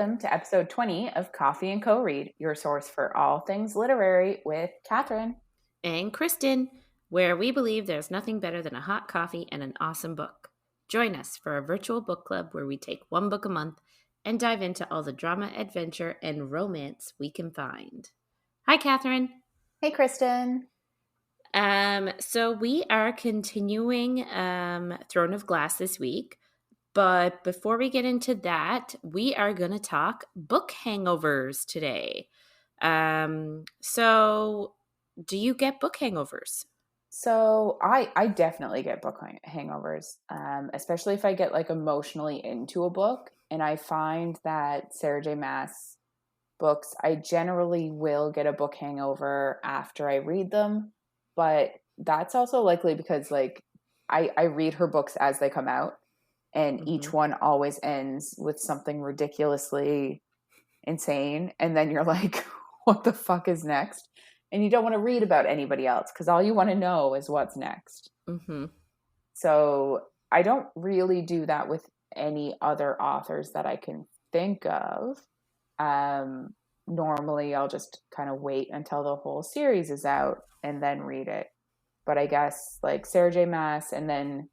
welcome to episode 20 of Coffee and Co-Read, your source for all things literary with Catherine. And Kristen, where we believe there's nothing better than a hot coffee and an awesome book. Join us for a virtual book club where we take one book a month and dive into all the drama, adventure, and romance we can find. Hi, Catherine. Hey, Kristen. So we are continuing Throne of Glass this week. But before we get into that, we are going to talk book hangovers today. So do you get book hangovers? So I definitely get book hangovers, especially if I get like emotionally into a book. And I find that Sarah J Maas books, I generally will get a book hangover after I read them. But that's also likely because like I read her books as they come out. And each one always ends with something ridiculously insane. And then you're like, what the fuck is next? And you don't want to read about anybody else because all you want to know is what's next. Mm-hmm. So I don't really do that with any other authors that I can think of. Normally, I'll just kind of wait until the whole series is out and then read it. But I guess like Sarah J Maas and then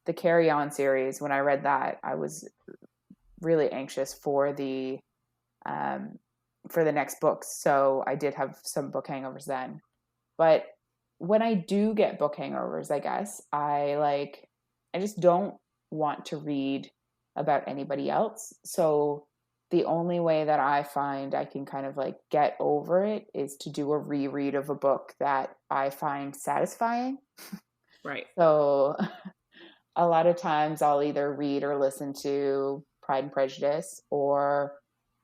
the Carry On series, when I read that, I was really anxious for the next books. So I did have some book hangovers then. But when I do get book hangovers, I guess I just don't want to read about anybody else. So the only way that I find I can kind of like get over it is to do a reread of a book that I find satisfying. Right. So a lot of times I'll either read or listen to Pride and Prejudice, or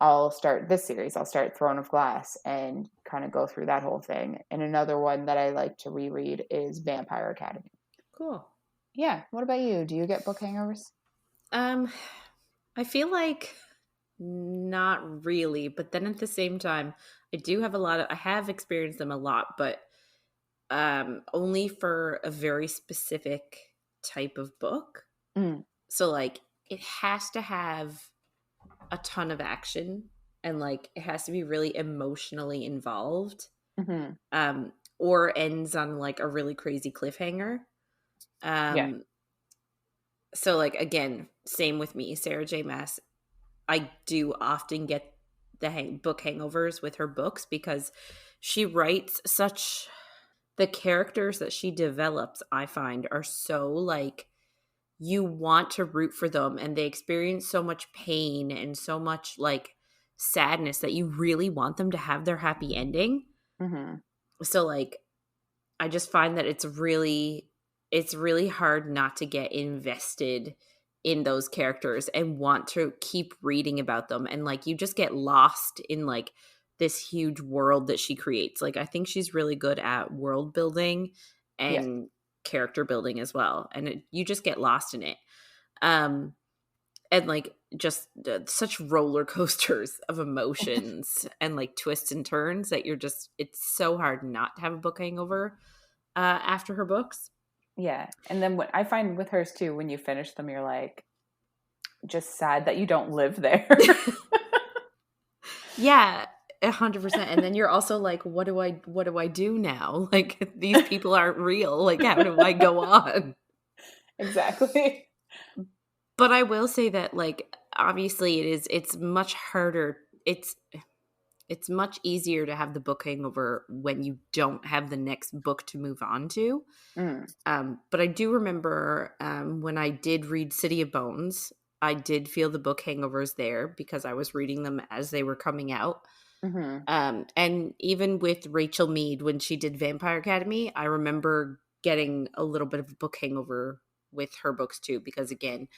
I'll start this series. I'll start Throne of Glass and kind of go through that whole thing. And another one that I like to reread is Vampire Academy. Cool. Yeah. What about you? Do you get book hangovers? I feel like not really, but then at the same time, I have experienced them a lot, but only for a very specific type of book. So like it has to have a ton of action and like it has to be really emotionally involved, or ends on like a really crazy cliffhanger. So like again, same with me, Sarah J Maas. I do often get the book hangovers with her books because she writes the characters that she develops, I find, are so like you want to root for them, and they experience so much pain and so much like sadness that you really want them to have their happy ending. So like I just find that it's really hard not to get invested in those characters and want to keep reading about them, and like you just get lost in like this huge world that she creates. Like I think she's really good at world building and character building as well, and you just get lost in it, and like just such roller coasters of emotions and like twists and turns that it's so hard not to have a book hangover after her books. Yeah. And then what I find with hers too, when you finish them, you're like just sad that you don't live there. Yeah, 100%. And then you're also like, what do I do now? Like these people aren't real. Like how do I go on? Exactly. But I will say that like obviously it's much harder. It's much easier to have the book hangover when you don't have the next book to move on to. But I do remember when I did read City of Bones, I did feel the book hangovers there because I was reading them as they were coming out. And even with Rachel Mead, when she did Vampire Academy, I remember getting a little bit of a book hangover with her books too, because again,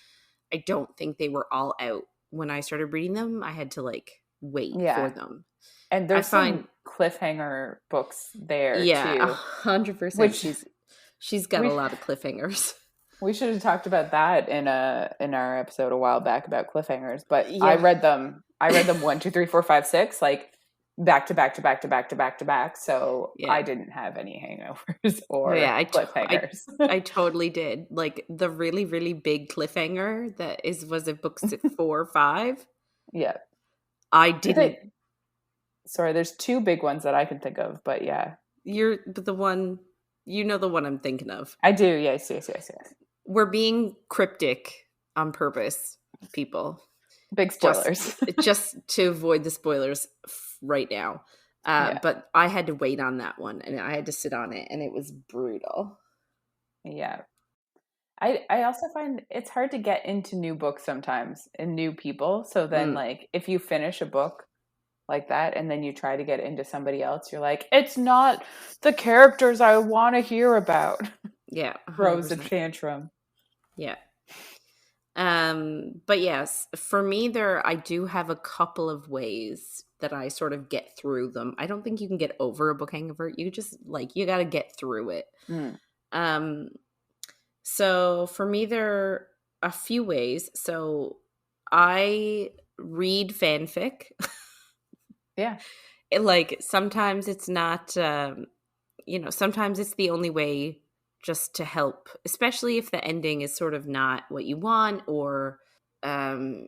I don't think they were all out when I started reading them. I had to like wait for them. And there's some cliffhanger books there too. Yeah, 100%. She's got a lot of cliffhangers. We should have talked about that in our episode a while back about cliffhangers. But yeah. I read them 1, 2, 3, 4, 5, 6, like back to back to back to back to back to back. So I didn't have any hangovers or cliffhangers. I totally did. Like the really, really big cliffhanger was it books 4 or 5? Yeah. I I think, didn't. sorry, there's two big ones that I can think of, but yeah. You're the one, the one I'm thinking of. I do, yes, yes, yes, yes. We're being cryptic on purpose, people. Big Just, spoilers. just to avoid the spoilers right now. Yeah, But I had to wait on that one, and I had to sit on it, and it was brutal. yeah. I also find it's hard to get into new books sometimes and new people. So then, Mm, like, if you finish a book like that and then you try to get into somebody else, you're like, it's not the characters I want to hear about. yeah, Throws a 100%. tantrum. Yeah. But yes, for me I do have a couple of ways that I sort of get through them. I don't think you can get over a book hangover. You just you got to get through it. Mm. Um so for me there are a few ways. So I read fanfic. Yeah. Sometimes it's not sometimes it's the only way just to help, especially if the ending is sort of not what you want, or um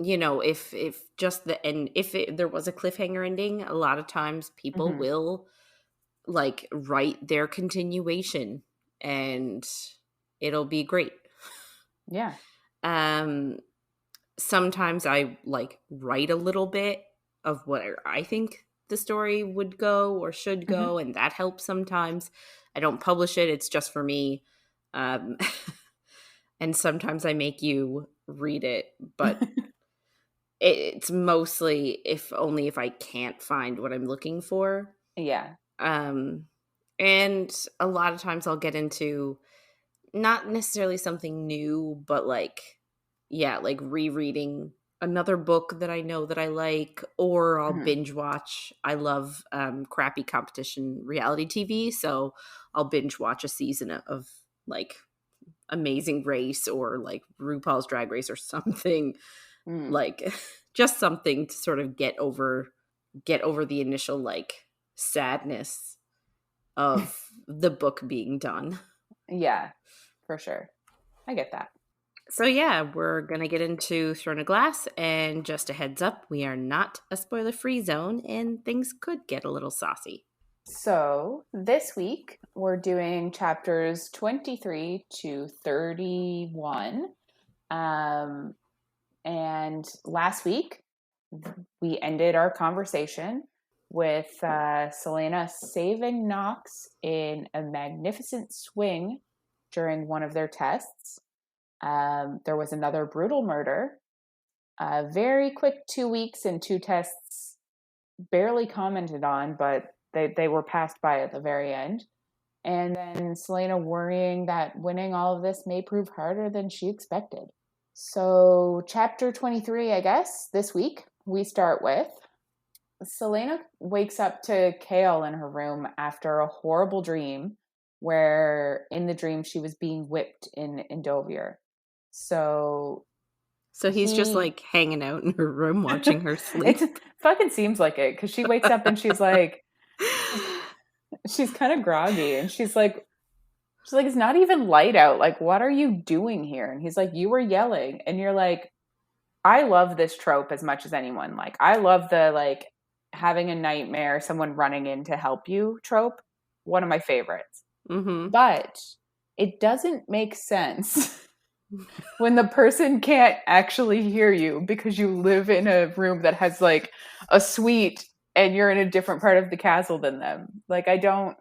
if just the end, there was a cliffhanger ending, a lot of times people Hmm. will write their continuation, and it'll be great. Yeah. um Sometimes I write a little bit of where I think the story would go or should Hmm. go, and that helps sometimes. I don't publish it, it's just for me. Um, and sometimes I make you read it, but it's mostly if only if I can't find what I'm looking for. Yeah. Um, and a lot of times I'll get into not necessarily something new, but rereading another book that I know that I like, or I'll Hmm. binge watch. I love crappy competition reality TV, so I'll binge watch a season of like Amazing Race or like RuPaul's Drag Race or something, Mm. like just something to sort of get over the initial sadness of the book being done. Yeah, for sure. I get that. So yeah, we're gonna get into Throne of Glass, and just a heads up, we are not a spoiler-free zone, and things could get a little saucy. So this week we're doing chapters 23 to 31. Um, and last week we ended our conversation with Celaena saving Knox in a magnificent swing during one of their tests. There was another brutal murder. A very quick 2 weeks and two tests, barely commented on, but they were passed by at the very end. And then Celaena worrying that winning all of this may prove harder than she expected. So, chapter 23, I guess, this week, we start with Celaena wakes up to Kale in her room after a horrible dream where in the dream she was being whipped in Endovir. So So he's just he hanging out in her room watching her sleep. it fucking seems like it because she wakes up and she's kind of groggy and she's like it's not even light out, like what are you doing here? And he's like, you were yelling. And you're like, I love this trope as much as anyone. Like I love the having a nightmare, someone running in to help you trope, one of my favorites. Mm-hmm. But it doesn't make sense when the person can't actually hear you because you live in a room that has a suite and you're in a different part of the castle than them. Like I don't.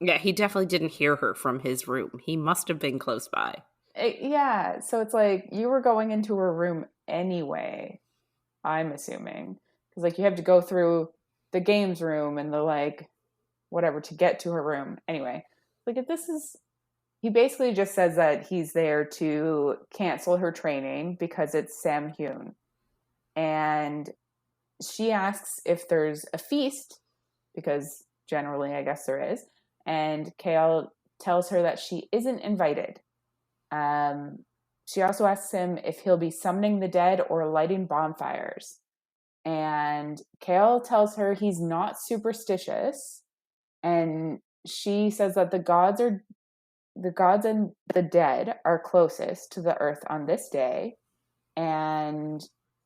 Yeah, he definitely didn't hear her from his room. He must have been close by. Yeah, so it's like you were going into her room anyway, I'm assuming. Because you have to go through the games room and the whatever to get to her room. Anyway, if this is. He basically just says that he's there to cancel her training because it's Samhuin. And she asks if there's a feast, because generally I guess there is. And Kale tells her that she isn't invited. She also asks him if he'll be summoning the dead or lighting bonfires. And Kale tells her he's not superstitious. And she says that the gods and the dead are closest to the earth on this day. And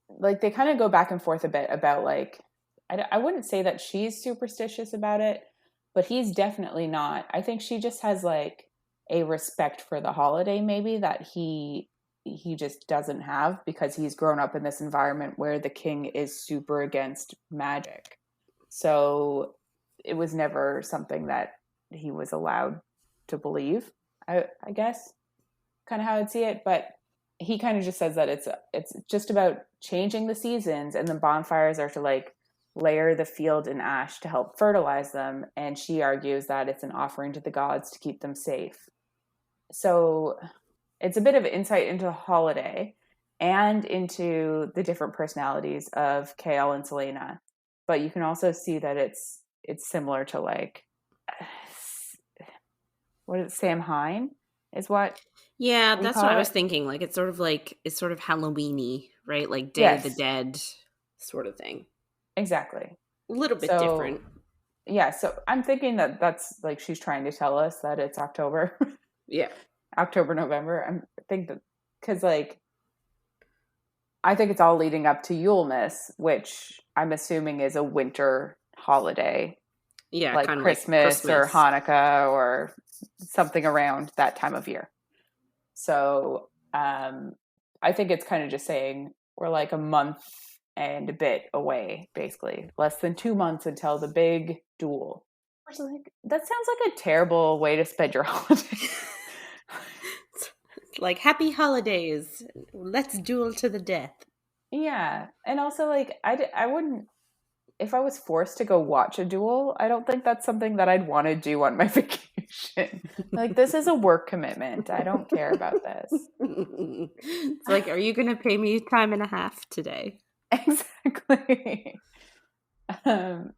like they kind of go back and forth a bit about like, I wouldn't say that she's superstitious about it, but he's definitely not. I think she just has like a respect for the holiday maybe that he just doesn't have because he's grown up in this environment where the king is super against magic. So it was never something that he was allowed to believe, I guess, kind of how I'd see it. But he kind of just says that it's just about changing the seasons, and the bonfires are to like layer the field in ash to help fertilize them. And she argues that it's an offering to the gods to keep them safe. So it's a bit of insight into the holiday and into the different personalities of Kale and Celaena. But you can also see that it's similar to like what is it, Samhuin is what Yeah, we that's what call I was it. thinking. Like it's sort of Halloween-y, right? Like Day of the Yes, Dead sort of thing. exactly. A little bit So different. yeah, so I'm thinking that that's like she's trying to tell us that it's October, Yeah. October, November. I think that because like I think it's all leading up to Yulemas, which I'm assuming is a winter holiday, Yeah, like kind of like Christmas or Christmas. Hanukkah or something around that time of year. So I think it's kind of just saying we're like a month and a bit away, basically, less than 2 months until the big duel. Which is like that sounds like a terrible way to spend your holiday. It's like happy holidays. Let's duel to the death. Yeah, and also like I wouldn't if I was forced to go watch a duel, I don't think that's something that I'd want to do on my vacation. Like, this is a work commitment. I don't care about this. It's like, are you going to pay me time and a half today? Exactly. Um,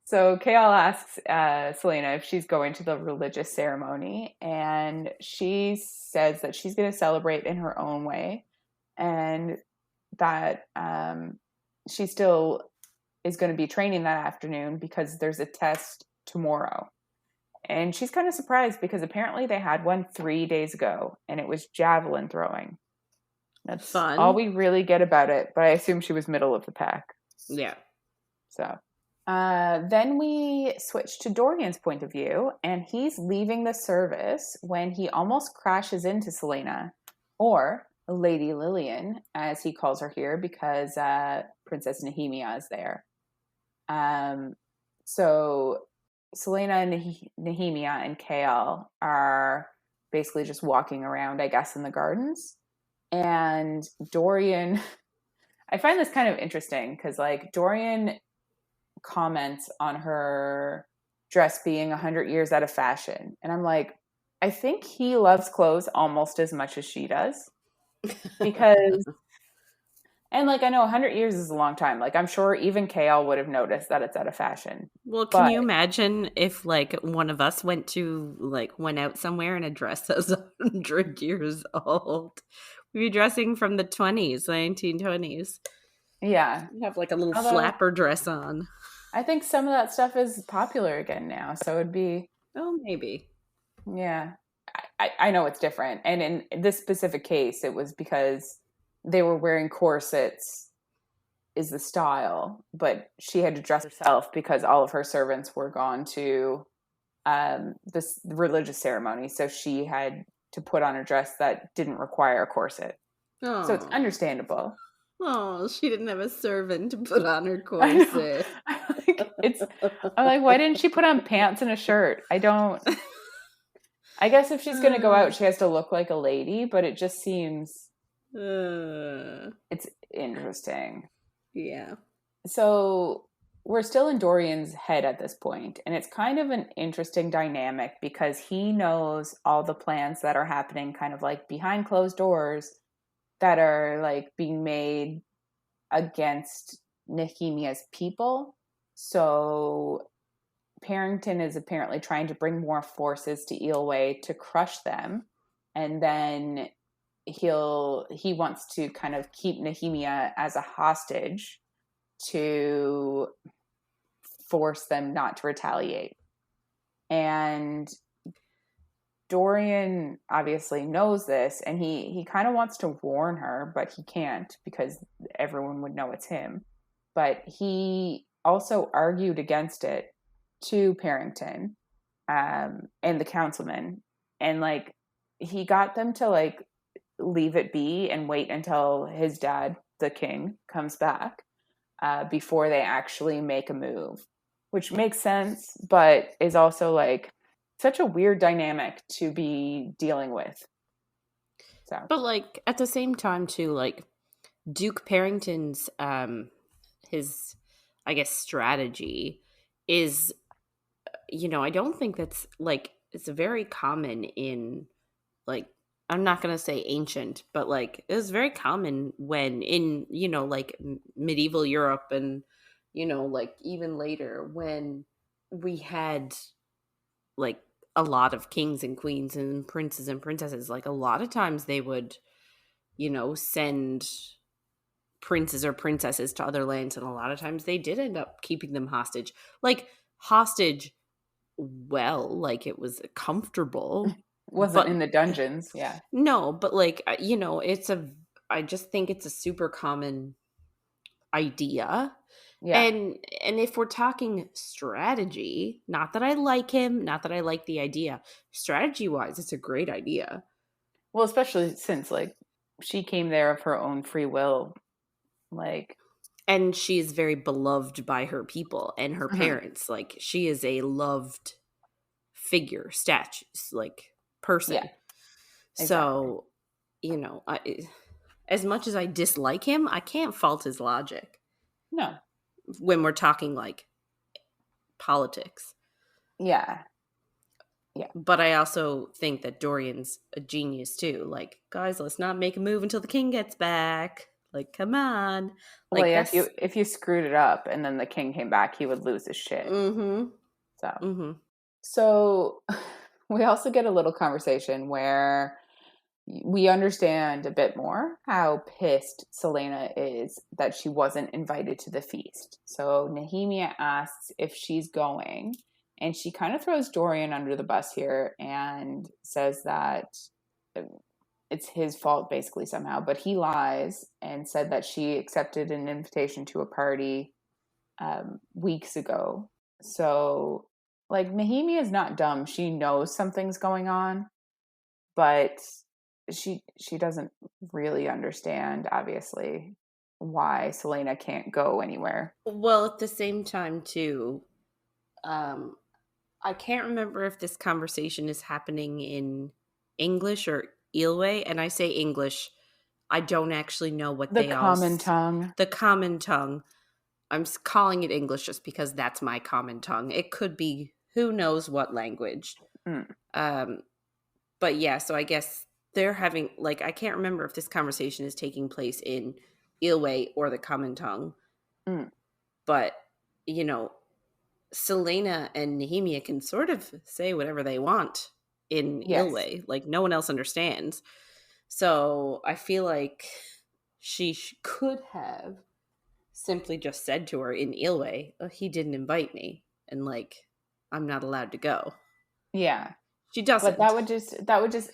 so Kale asks Celaena if she's going to the religious ceremony, and she says that she's going to celebrate in her own way, and that she still is going to be training that afternoon because there's a test tomorrow. And she's kind of surprised because apparently they had one 3 days ago and it was javelin throwing. That's all Fun. we really get about it, but I assume she was middle of the pack. Yeah. So then we switch to Dorian's point of view, and he's leaving the service when he almost crashes into Celaena, or Lady Lillian, as he calls her here, because Princess Nehemia is there. So Celaena, Nehemia, and Kale are basically just walking around, I guess, in the gardens. And Dorian, I find this kind of interesting because, like, Dorian comments on her dress being 100 years out of fashion. And I'm like, I think he loves clothes almost as much as she does because and like I know 100 years is a long time. Like I'm sure even Kale would have noticed that it's out of fashion. Well, can But you imagine if like one of us went out somewhere in a dress that was 100 years old? We'd be dressing from the 20s, 1920s. yeah. You have like a little Although flapper dress on. I think some of that stuff is popular again now. So it'd be Oh, maybe. yeah. I know it's different. And in this specific case, it was because they were wearing corsets is the style, but she had to dress herself because all of her servants were gone to this religious ceremony. So she had to put on a dress that didn't require a corset. So it's Oh. understandable. Oh, she didn't have a servant to put on her I know. corset. I'm like, why didn't she put on pants and a shirt? I guess if she's going to go out, she has to look like a lady, but it just seems it's interesting. Yeah. So we're still in Dorian's head at this point, and it's kind of an interesting dynamic because he knows all the plans that are happening kind of like behind closed doors that are like being made against Nehemia's people. So Parrington is apparently trying to bring more forces to Eelway to crush them, and then he wants to kind of keep Nehemia as a hostage to force them not to retaliate. And Dorian obviously knows this, and he kind of wants to warn her, but he can't because everyone would know it's him. But he also argued against it to Parrington, and the councilman, and like he got them to like leave it be and wait until his dad, the king, comes back before they actually make a move, which makes sense, but is also like such a weird dynamic to be dealing with. So, But like at the same time too, like Duke Parrington's his I guess strategy is, I don't think that's like it's very common in, like, I'm not going to say ancient, but like it was very common when in, like medieval Europe and, like even later when we had like a lot of kings and queens and princes and princesses, like a lot of times they would, send princes or princesses to other lands, and a lot of times they did end up keeping them hostage. Like hostage, well, like it was comfortable, wasn't in but the dungeons. Yeah. no, but like I just think it's a super common idea. Yeah. And if we're talking strategy, not that I like him, not that I like the idea, strategy wise, it's a great idea. Well, especially since like she came there of her own free will. Like, And she is very beloved by her people and her mhm, parents. Like she is a loved figure, statue, like person. yeah, exactly. So, as much as I dislike him, I can't fault his logic No. when we're talking like politics. Yeah. Yeah. But I also think that Dorian's a genius too. Like, guys, let's not make a move until the king gets back. Like, come on. Well, Like yeah, that's if you screwed it up and then the king came back, he would lose his shit. mm-hmm. So, Mm-hmm. so we also get a little conversation where we understand a bit more how pissed Celaena is that she wasn't invited to the feast. So Nehemia asks if she's going, and she kind of throws Dorian under the bus here and says that it's his fault basically somehow, but he lies and said that she accepted an invitation to a party weeks ago. So like Nehemia is not dumb. She knows something's going on, but she doesn't really understand obviously why Celaena can't go anywhere. Well, at the same time too, um, I can't remember if this conversation is happening in English or Ilwe, and I say English. I don't actually know what The they all common tongue. the common tongue. I'm calling it English just because that's my common tongue. It could be who knows what language. Mm. Um, but yeah, so I guess they're having, like, I can't remember if this conversation is taking place in Ilwe or the common tongue. Mm. But, you know, Celaena and Nehemia can sort of say whatever they want in Yes. Ilwe. Like, no one else understands. So I feel like she could have simply just said to her in Ilwe, oh, he didn't invite me, and like I'm not allowed to go. Yeah. She But doesn't. that would just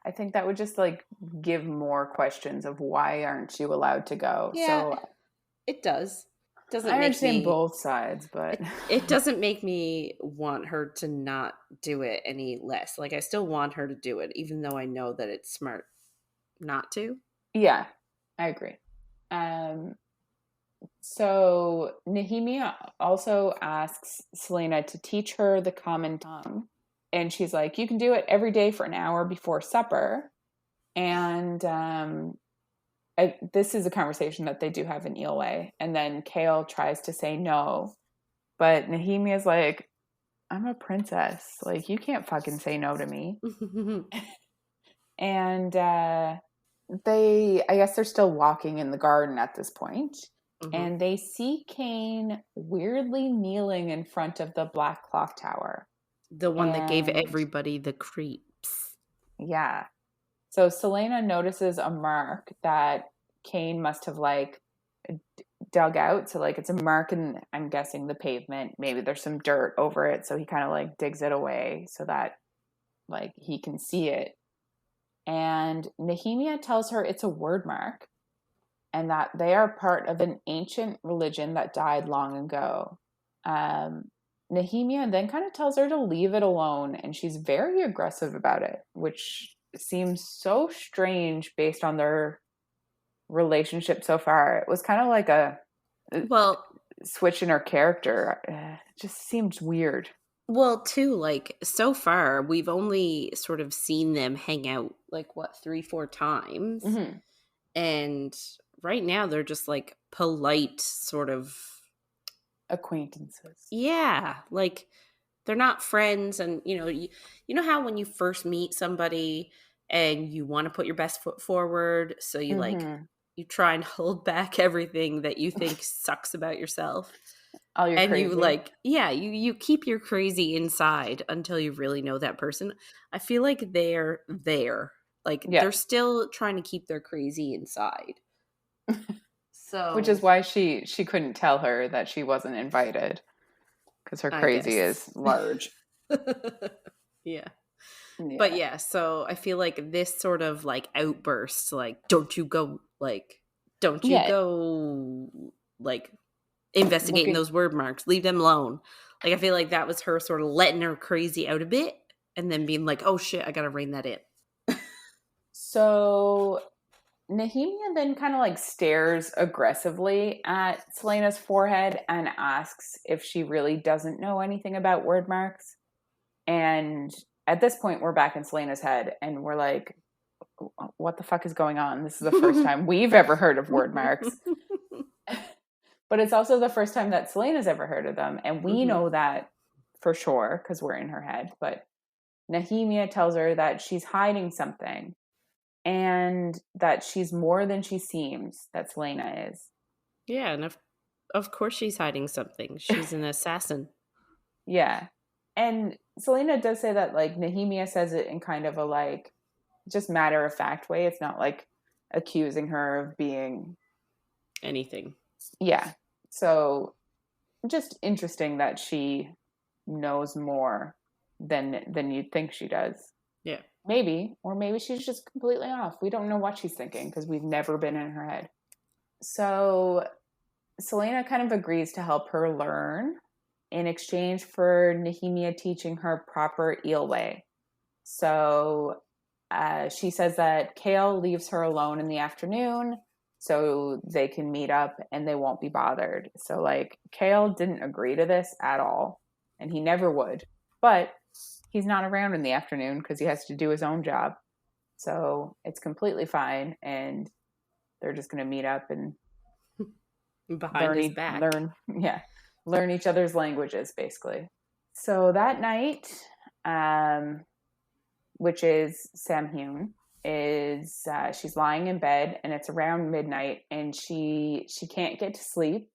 I think that would just like give more questions of why aren't you allowed to go. Yeah, So it does. Doesn't I make understand me both sides, but it doesn't make me want her to not do it any less. Like I still want her to do it, even though I know that it's smart not to. yeah, I agree. Um, so Nehemia also asks Selena to teach her the common tongue. And she's like, you can do it every day for an hour before supper. And this is a conversation that they do have in Eelway. And then Kale tries to say no. But Nehemia's like, I'm a princess. Like, you can't fucking say no to me. And I guess they're still walking in the garden at this point, and they see Cain weirdly kneeling in front of the black clock tower. The one that gave And everybody the creeps. yeah, so Celaena notices a mark that Cain must have like dug out. So like it's a mark in, I'm guessing, the pavement. Maybe there's some dirt over it, so he kind of like digs it away so that like he can see it. And Nehemia tells her it's a word mark and that they are part of an ancient religion that died long ago. Nehemia then kind of tells her to leave it alone, and she's very aggressive about it, which seems so strange based on their relationship so far. It was kind of like a Well, switch in her character. It just seemed weird. well, too, like so far we've only sort of seen them hang out like what 3-4 times, Mm-hmm. and right now they're just like polite sort of, Acquaintances. yeah, like they're not friends. And you know how when you first meet somebody and you want to put your best foot forward, so you like Mm-hmm. you try and hold back everything that you think sucks about yourself, Oh, you're and you crazy. like, yeah, you keep your crazy inside until you really know that person. I feel like they're there, like Yeah. they're still trying to keep their crazy inside. Which is So why she couldn't tell her that she wasn't invited, because her I crazy guess. is large. Yeah. But Yeah. yeah, so I feel like this sort of like outburst, like, don't you Yeah. go like investigating Looking. those word marks, leave them alone. Like I feel like that was her sort of letting her crazy out a bit and then being like, oh shit, I gotta rein that in. So Nehemia then kind of like stares aggressively at Celaena's forehead and asks if she really doesn't know anything about word marks. And at this point, we're back in Celaena's head and we're like, what the fuck is going on? This is the first time we've ever heard of word marks. But it's also the first time that Celaena's ever heard of them. And we Mhm. know that for sure because we're in her head. But Nehemia tells her that she's hiding something and that she's more than she seems, that Celaena is. Yeah, and of course she's hiding something. She's an assassin. Yeah. And Celaena does say that, like, Nehemia says it in kind of a, like, just matter of fact way. It's not like accusing her of being, Anything. yeah. So just interesting that she knows more than you'd think she does. Yeah. Maybe, or maybe she's just completely off. We don't know what she's thinking because we've never been in her head. So Celaena kind of agrees to help her learn in exchange for Nehemia teaching her proper eel way. So she says that Kale leaves her alone in the afternoon so they can meet up and they won't be bothered. So, like, Kale didn't agree to this at all, and he never would. But he's not around in the afternoon because he has to do his own job. So it's completely fine, and they're just going to meet up and Behind his back. learn each other's languages, basically. So that night, which is Samhuin, is she's lying in bed and it's around midnight and she can't get to sleep.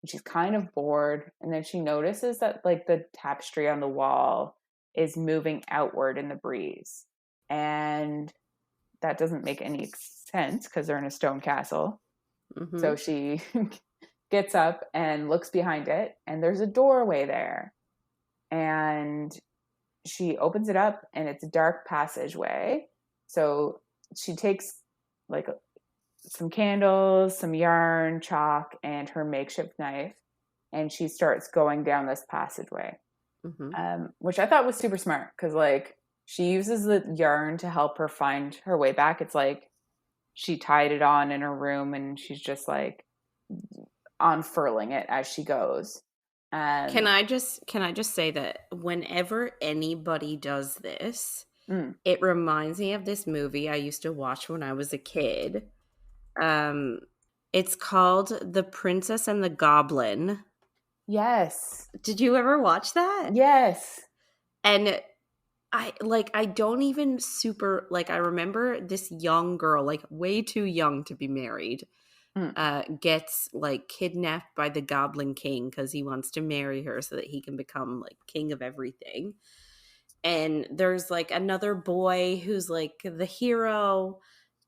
She's kind of bored, and then she notices that, like, the tapestry on the wall is moving outward in the breeze, and that doesn't make any sense because they're in a stone castle. Mm-hmm. So she gets up and looks behind it, and there's a doorway there, and she opens it up and it's a dark passageway. So she takes, like, some candles, some yarn, chalk, and her makeshift knife, and she starts going down this passageway, which I thought was super smart because, like, she uses the yarn to help her find her way back. It's like she tied it on in her room and she's just, like, unfurling it as she goes. Can I just say that whenever anybody does this, it reminds me of this movie I used to watch when I was a kid. It's called The Princess and the Goblin. Yes. Did you ever watch that? Yes. And I don't even super, like, I remember this young girl, like way too young to be married, gets, like, kidnapped by the Goblin King because he wants to marry her so that he can become, like, king of everything. And there's, like, another boy who's, like, the hero,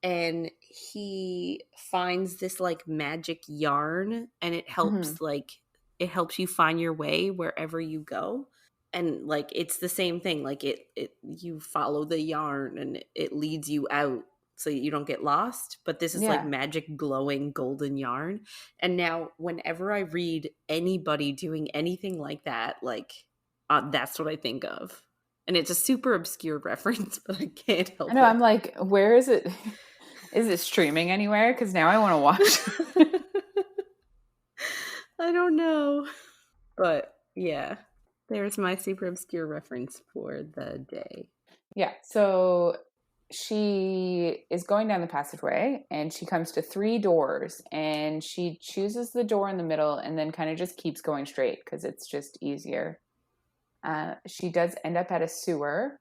and he finds this, like, magic yarn, and it helps, like, it helps you find your way wherever you go. And like it's the same thing, like it you follow the yarn and it leads you out so you don't get lost, but this is like Yeah. magic glowing golden yarn. And now whenever I read anybody doing anything like that, like that's what I think of. And it's a super obscure reference, but I can't I help know. I'm it. like, where is it? Is it streaming anywhere? Because now I want to watch. I don't know, but yeah, there's my super obscure reference for the day. Yeah. So she is going down the passageway and she comes to 3 doors and she chooses the door in the middle and then kind of just keeps going straight because it's just easier. She does end up at a sewer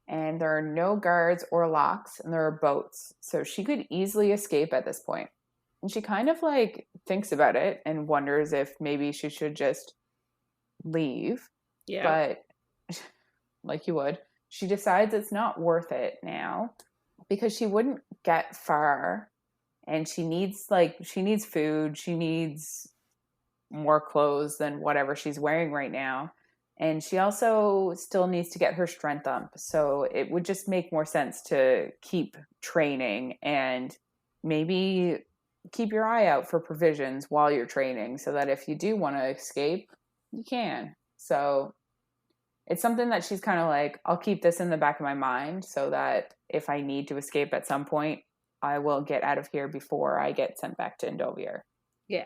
and there are no guards or locks and there are boats. So she could easily escape at this point. And she kind of like thinks about it and wonders if maybe she should just leave. Yeah. But like you would, she decides it's not worth it now because she wouldn't get far and she needs food, she needs more clothes than whatever she's wearing right now. And she also still needs to get her strength up. So it would just make more sense to keep training and maybe keep your eye out for provisions while you're training so that if you do want to escape, you can. So it's something that she's kind of like, I'll keep this in the back of my mind so that if I need to escape at some point, I will get out of here before I get sent back to Endovier. Yeah.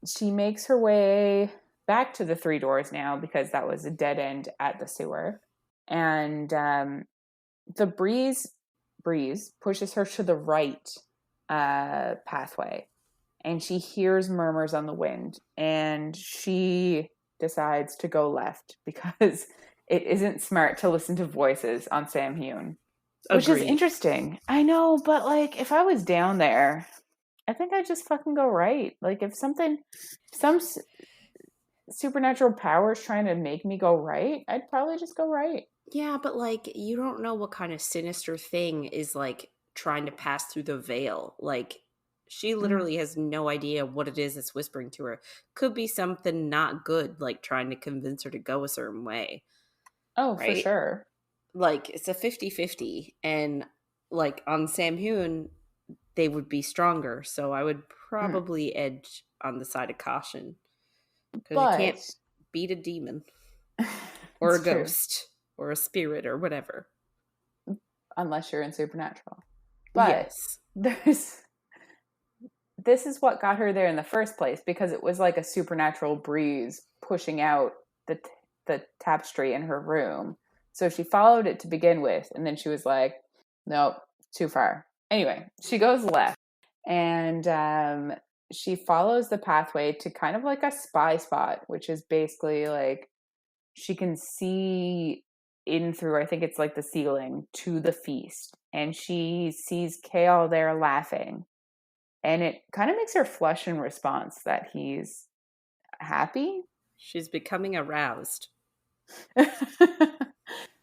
She makes her way back to the 3 doors now because that was a dead end at the sewer. And the breeze pushes her to the right pathway. And she hears murmurs on the wind. And she decides to go left because it isn't smart to listen to voices on Samhuin. Which is Agreed. interesting. I know, but like if I was down there, I think I'd just fucking go right. Like if some supernatural powers trying to make me go right, I'd probably just go right. Yeah, but like you don't know what kind of sinister thing is like trying to pass through the veil. Like she literally has no idea what it is that's whispering to her. Could be something not good, like trying to convince her to go a certain way. Oh, for Right? sure. Like it's a 50-50, and like on Samhuin they would be stronger, so I would Mm. probably edge on the side of caution because you But can't beat a demon or a it's true. ghost or a spirit or whatever. Unless you're in supernatural. But Yes. this is what got her there in the first place because it was like a supernatural breeze pushing out the tapestry in her room. So she followed it to begin with, and then she was like, nope, too far. Anyway, she goes left, and she follows the pathway to kind of like a spy spot, which is basically like she can see in through, I think it's like the ceiling, to the feast. And she sees Kale there laughing. And it kind of makes her flush in response that he's happy. She's becoming aroused.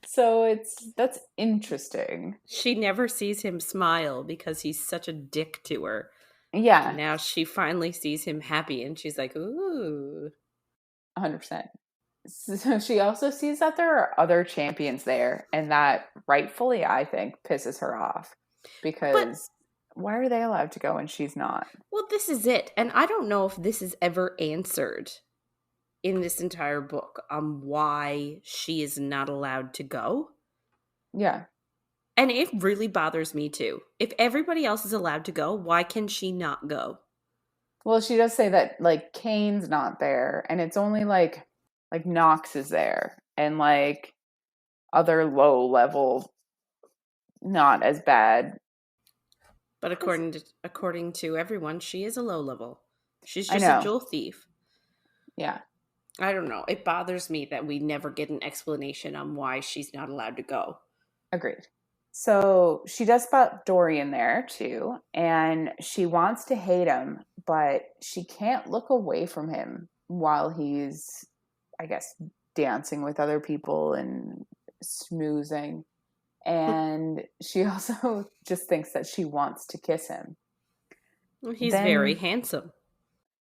So that's interesting. She never sees him smile because he's such a dick to her. And Yeah, now she finally sees him happy and she's like, ooh. 100%. So she also sees that there are other champions there, and that rightfully, I think, pisses her off But, because why are they allowed to go and she's not? well, this is it. And I don't know if this is ever answered in this entire book on why she is not allowed to go. Yeah. And it really bothers me too. If everybody else is allowed to go, why can she not go? Well, she does say that like Kane's not there, and it's only like Knox is there, and like other low level, not as bad. But according to everyone, she is a low level. She's I just a know. jewel thief. Yeah. I don't know. It bothers me that we never get an explanation on why she's not allowed to go. Agreed. So she does spot Dorian there too, and she wants to hate him, but she can't look away from him while he's, I guess, dancing with other people and snoozing. And she also just thinks that she wants to kiss him. He's very Then handsome.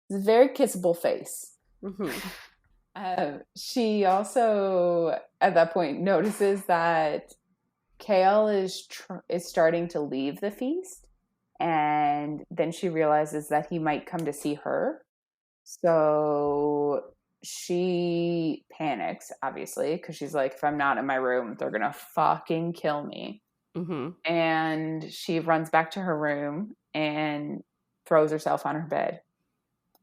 it's a very kissable face. Mm-hmm. She also, at that point, notices that Kale is starting to leave the feast, and then she realizes that he might come to see her. So she panics, obviously, because she's like, if I'm not in my room, they're gonna fucking kill me. Mm-hmm. And she runs back to her room and throws herself on her bed.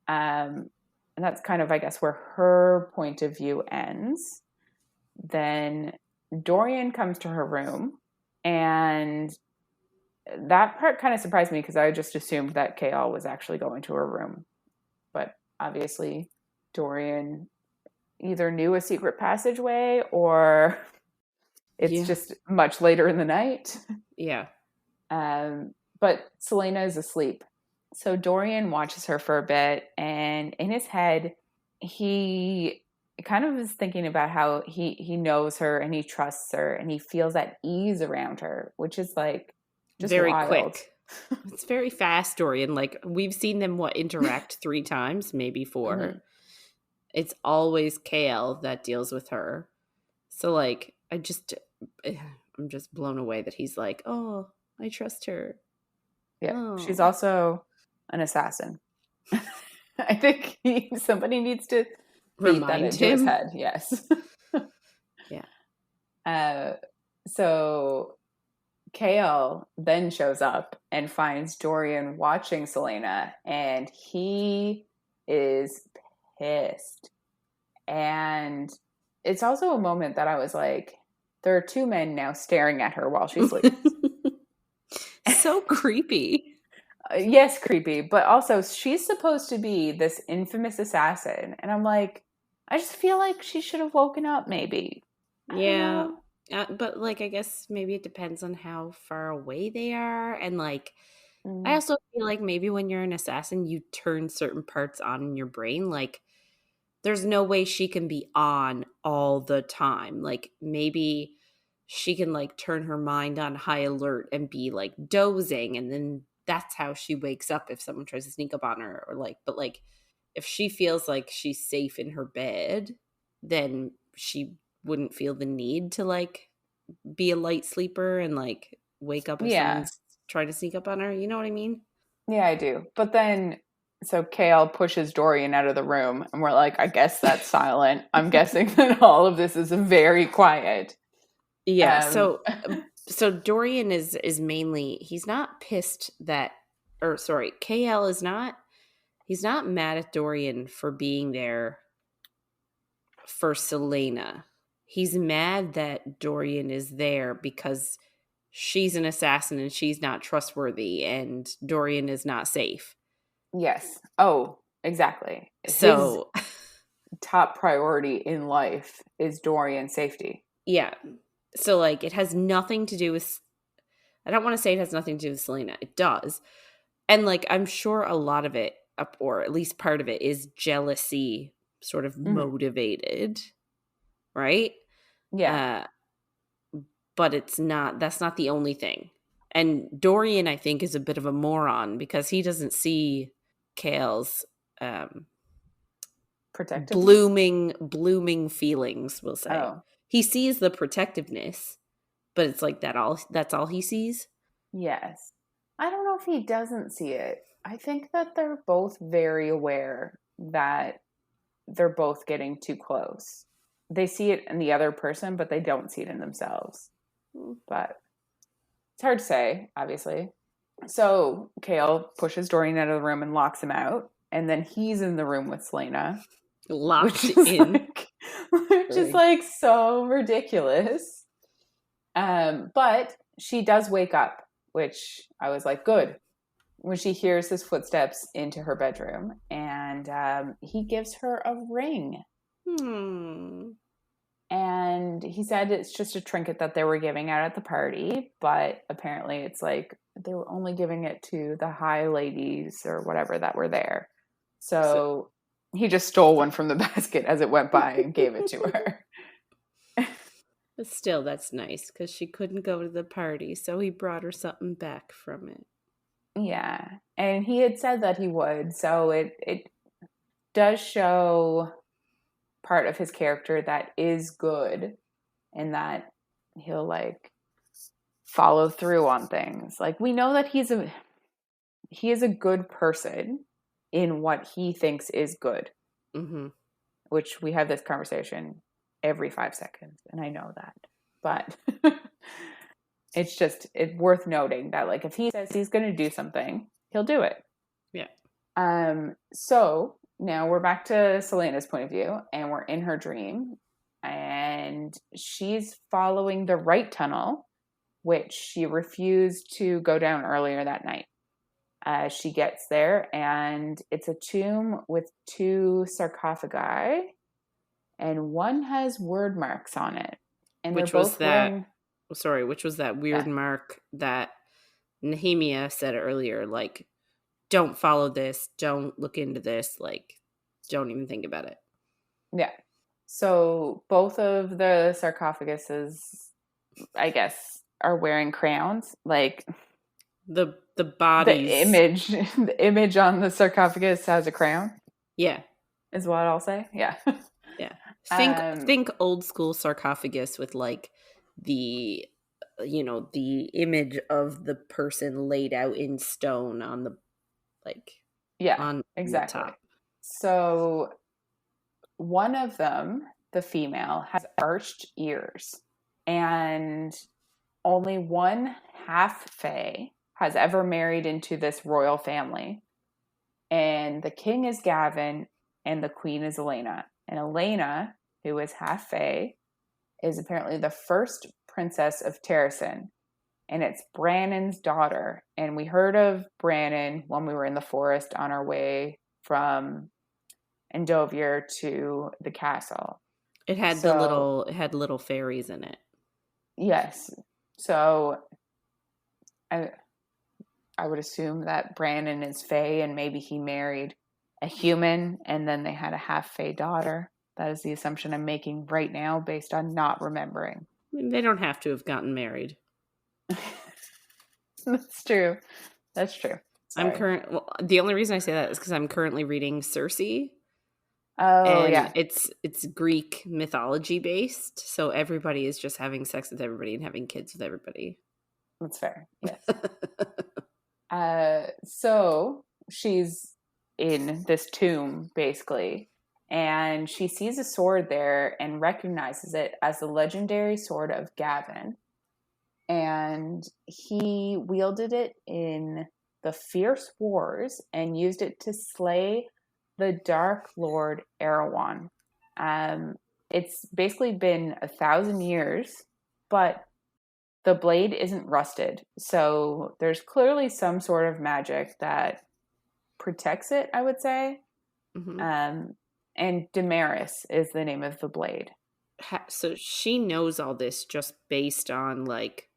And that's kind of, I guess, where her point of view ends. Then Dorian comes to her room, and that part kind of surprised me because I just assumed that Kael was actually going to her room. But obviously, Dorian either knew a secret passageway or it's Yeah. just much later in the night. Yeah. But Celaena is asleep. So Dorian watches her for a bit, and in his head, he kind of is thinking about how he knows her and he trusts her and he feels at ease around her, which is like just Very wild. quick. It's very fast, Dorian. Like, we've seen them, interact 3 times, maybe 4. Mm-hmm. It's always Kale that deals with her. So, like, I'm just blown away that he's like, oh, I trust her. Yeah, she's Oh. also an assassin. I think somebody needs to beat that Remind into his him. head. Yes. Yeah. So Kale then shows up and finds Dorian watching Celaena, and he is pissed. And it's also a moment that I was like, there are 2 men now staring at her while she sleeps. So creepy. Yes, creepy, but also she's supposed to be this infamous assassin. And I'm like, I just feel like she should have woken up maybe. I don't Yeah. know. But, like, I guess maybe it depends on how far away they are. And, like, I Mm, also feel like maybe when you're an assassin, you turn certain parts on in your brain. Like, there's no way she can be on all the time. Like, maybe she can, like, turn her mind on high alert and be, like, dozing, and then that's how she wakes up if someone tries to sneak up on her. Or, like, but, like, if she feels like she's safe in her bed, then she wouldn't feel the need to, like, be a light sleeper and, like, wake up if yeah. someone's trying to sneak up on her. You know what I mean? Yeah, I do. But then, so Kale pushes Dorian out of the room, and we're like, I guess that's silent. I'm guessing that all of this is very quiet. Yeah. Um, So Dorian is mainly, he's not pissed that, or sorry, KL is not, he's not mad at Dorian for being there for Celaena. He's mad that Dorian is there because she's an assassin and she's not trustworthy and Dorian is not safe. yes. Oh, exactly. His So, top priority in life is Dorian's safety. yeah. So, like, it has nothing to do with, I don't want to say it has nothing to do with Celaena. It does. And, like, I'm sure a lot of it, or at least part of it, is jealousy sort of Mhm. motivated, right? Yeah. Uh, but that's not the only thing. And Dorian, I think, is a bit of a moron because he doesn't see Kale's um, Protectiveness? blooming feelings, we'll say. Oh, He sees the protectiveness, but it's like that's all he sees. yes. I don't know if he doesn't see it. I think that they're both very aware that they're both getting too close. They see it in the other person, but they don't see it in themselves. But it's hard to say, obviously. So Kale pushes Dorian out of the room and locks him out. And then he's in the room with Selena, which Locked is in. which is Right. like so ridiculous. But she does wake up, which I was like, good. When she hears his footsteps into her bedroom, and he gives her a ring. Hmm. And he said it's just a trinket that they were giving out at the party, but apparently it's like they were only giving it to the high ladies or whatever that were there. So, So he just stole one from the basket as it went by and gave it to her. but still, that's nice because she couldn't go to the party, so he brought her something back from it. Yeah. And he had said that he would. So it does show part of his character that is good and that he'll like follow through on things. Like we know that he is a good person in what he thinks is good, which we have this conversation every 5 seconds, and I know that. But it's worth noting that like if he says he's going to do something, he'll do it. Yeah. So now we're back to Celaena's point of view, and we're in her dream, and she's following the right tunnel, which she refused to go down earlier that night. She gets there, and it's a tomb with 2 sarcophagi, and one has word marks on it. And which they're both wearing... which was that weird mark that Nehemia said earlier, like, don't follow this, don't look into this, like, don't even think about it. Yeah. So both of the sarcophaguses, I guess, are wearing crowns. Like the bodies, the image on the sarcophagus has a crown. Yeah, is what I'll say. Yeah. Yeah. Think old school sarcophagus with like the the image of the person laid out in stone on the exactly. the top. So one of them, the female, has arched ears, and only one half fae has ever married into this royal family. And the king is Gavin and the queen is Celaena. And Celaena, who is half fae, is apparently the first princess of Terrasen. And it's Brannon's daughter. And we heard of Brannon when we were in the forest on our way from Endovier to the castle. It had little fairies in it. Yes. So I would assume that Brannon is fae, and maybe he married a human and then they had a half fae daughter. That is the assumption I'm making right now based on not remembering. They don't have to have gotten married. That's true. Sorry. The only reason I say that is because I'm currently reading Circe. Oh, and yeah. It's Greek mythology based, so everybody is just having sex with everybody and having kids with everybody. That's fair. Yes. So she's in this tomb, basically, and she sees a sword there and recognizes it as the legendary sword of Gavin. And he wielded it in the Fierce Wars and used it to slay the Dark Lord Erewhon. It's basically been 1,000 years, but the blade isn't rusted. So there's clearly some sort of magic that protects it, I would say. Mm-hmm. And Damaris is the name of the blade. So she knows all this just based on like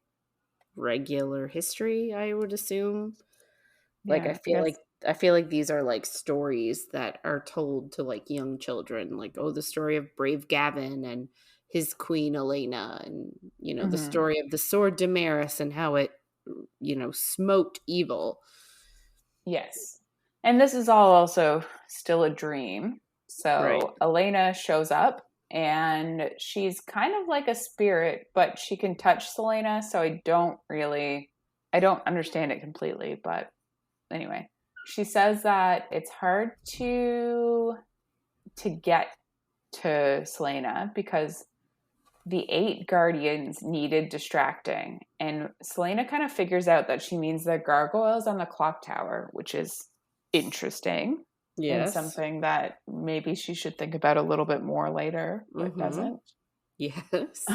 regular history, I would assume. Like, yeah, I feel like these are like stories that are told to like young children, like, oh, the story of brave Gavin and his queen Celaena, and mm-hmm. the story of the sword Damaris and how it smote evil. Yes. And this is all also still a dream. So right. Celaena shows up and she's kind of like a spirit, but she can touch Celaena, so I don't understand it completely, but anyway, she says that it's hard to get to Celaena because the 8 guardians needed distracting, and Celaena kind of figures out that she means the gargoyles on the clock tower, which is interesting. Yes. And something that maybe she should think about a little bit more later, but mm-hmm. doesn't. Yes.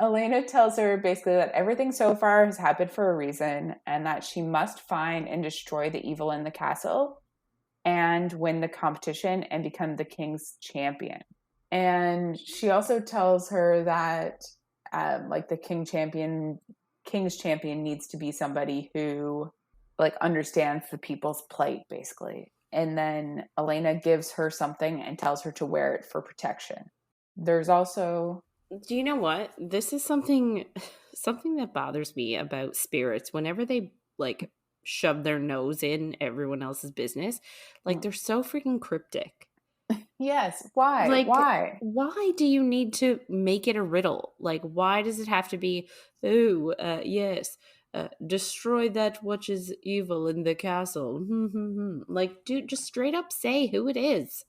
Celaena tells her basically that everything so far has happened for a reason, and that she must find and destroy the evil in the castle and win the competition and become the king's champion. And she also tells her that the king's champion needs to be somebody who like understands the people's plight, basically. And then Celaena gives her something and tells her to wear it for protection. There's also... Do you know what? This is something that bothers me about spirits. Whenever they like shove their nose in everyone else's business, like they're so freaking cryptic. Yes. Why? Like, Why? why do you need to make it a riddle? Like, why does it have to be, oh, yes, destroy that which is evil in the castle? Like, dude, just straight up say who it is.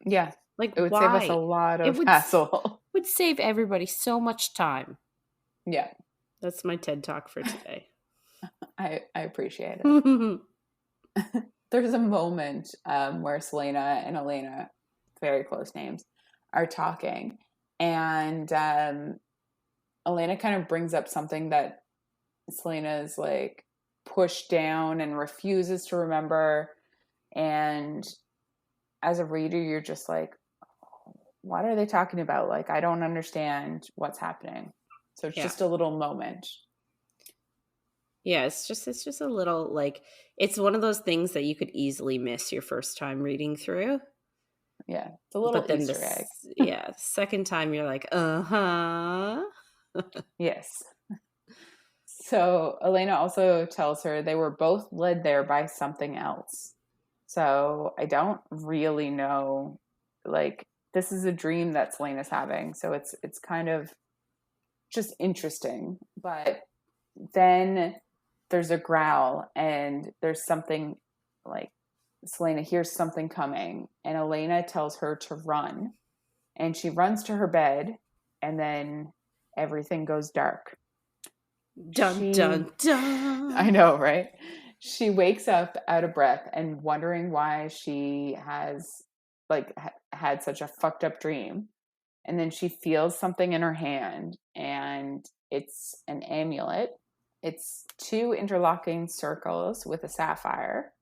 Yeah. Like, It would save us a why? lot It of hassle. would save everybody so much time. Yeah. That's my TED Talk for today. I appreciate it. There's a moment where Celaena and Elena, very close names, are talking. And Elena kind of brings up something that Celaena is like pushed down and refuses to remember. And as a reader, you're just like, what are they talking about? Like, I don't understand what's happening. So it's just a little moment. Yeah, it's just a little, like, it's one of those things that you could easily miss your first time reading through. Yeah, it's a little But then Easter egg. the second time you're like, uh-huh. Yes. So Elena also tells her they were both led there by something else. So I don't really know, like, this is a dream that Celaena's having. So it's kind of just interesting. But then there's a growl and there's something, like, Celaena hears something coming and Elena tells her to run. And she runs to her bed and then everything goes dark. Dun, dun, dun. I know, right? She wakes up out of breath and wondering why she has had such a fucked up dream. And then she feels something in her hand and it's an amulet. It's two interlocking circles with a sapphire.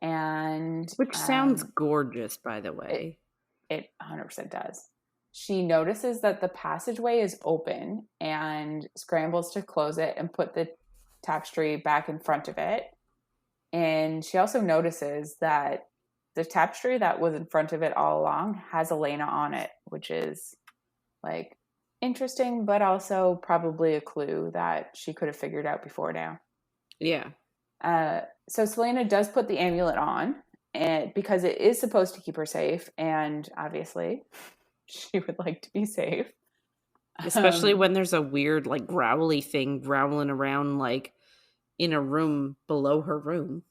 And Which sounds gorgeous, by the way. It 100% does. She notices that the passageway is open and scrambles to close it and put the tapestry back in front of it. And she also notices that the tapestry that was in front of it all along has Elena on it, which is like interesting, but also probably a clue that she could have figured out before now. Yeah. So Celaena does put the amulet on, and because it is supposed to keep her safe, and obviously she would like to be safe. Especially when there's a weird, like, growly thing growling around, like, in a room below her room.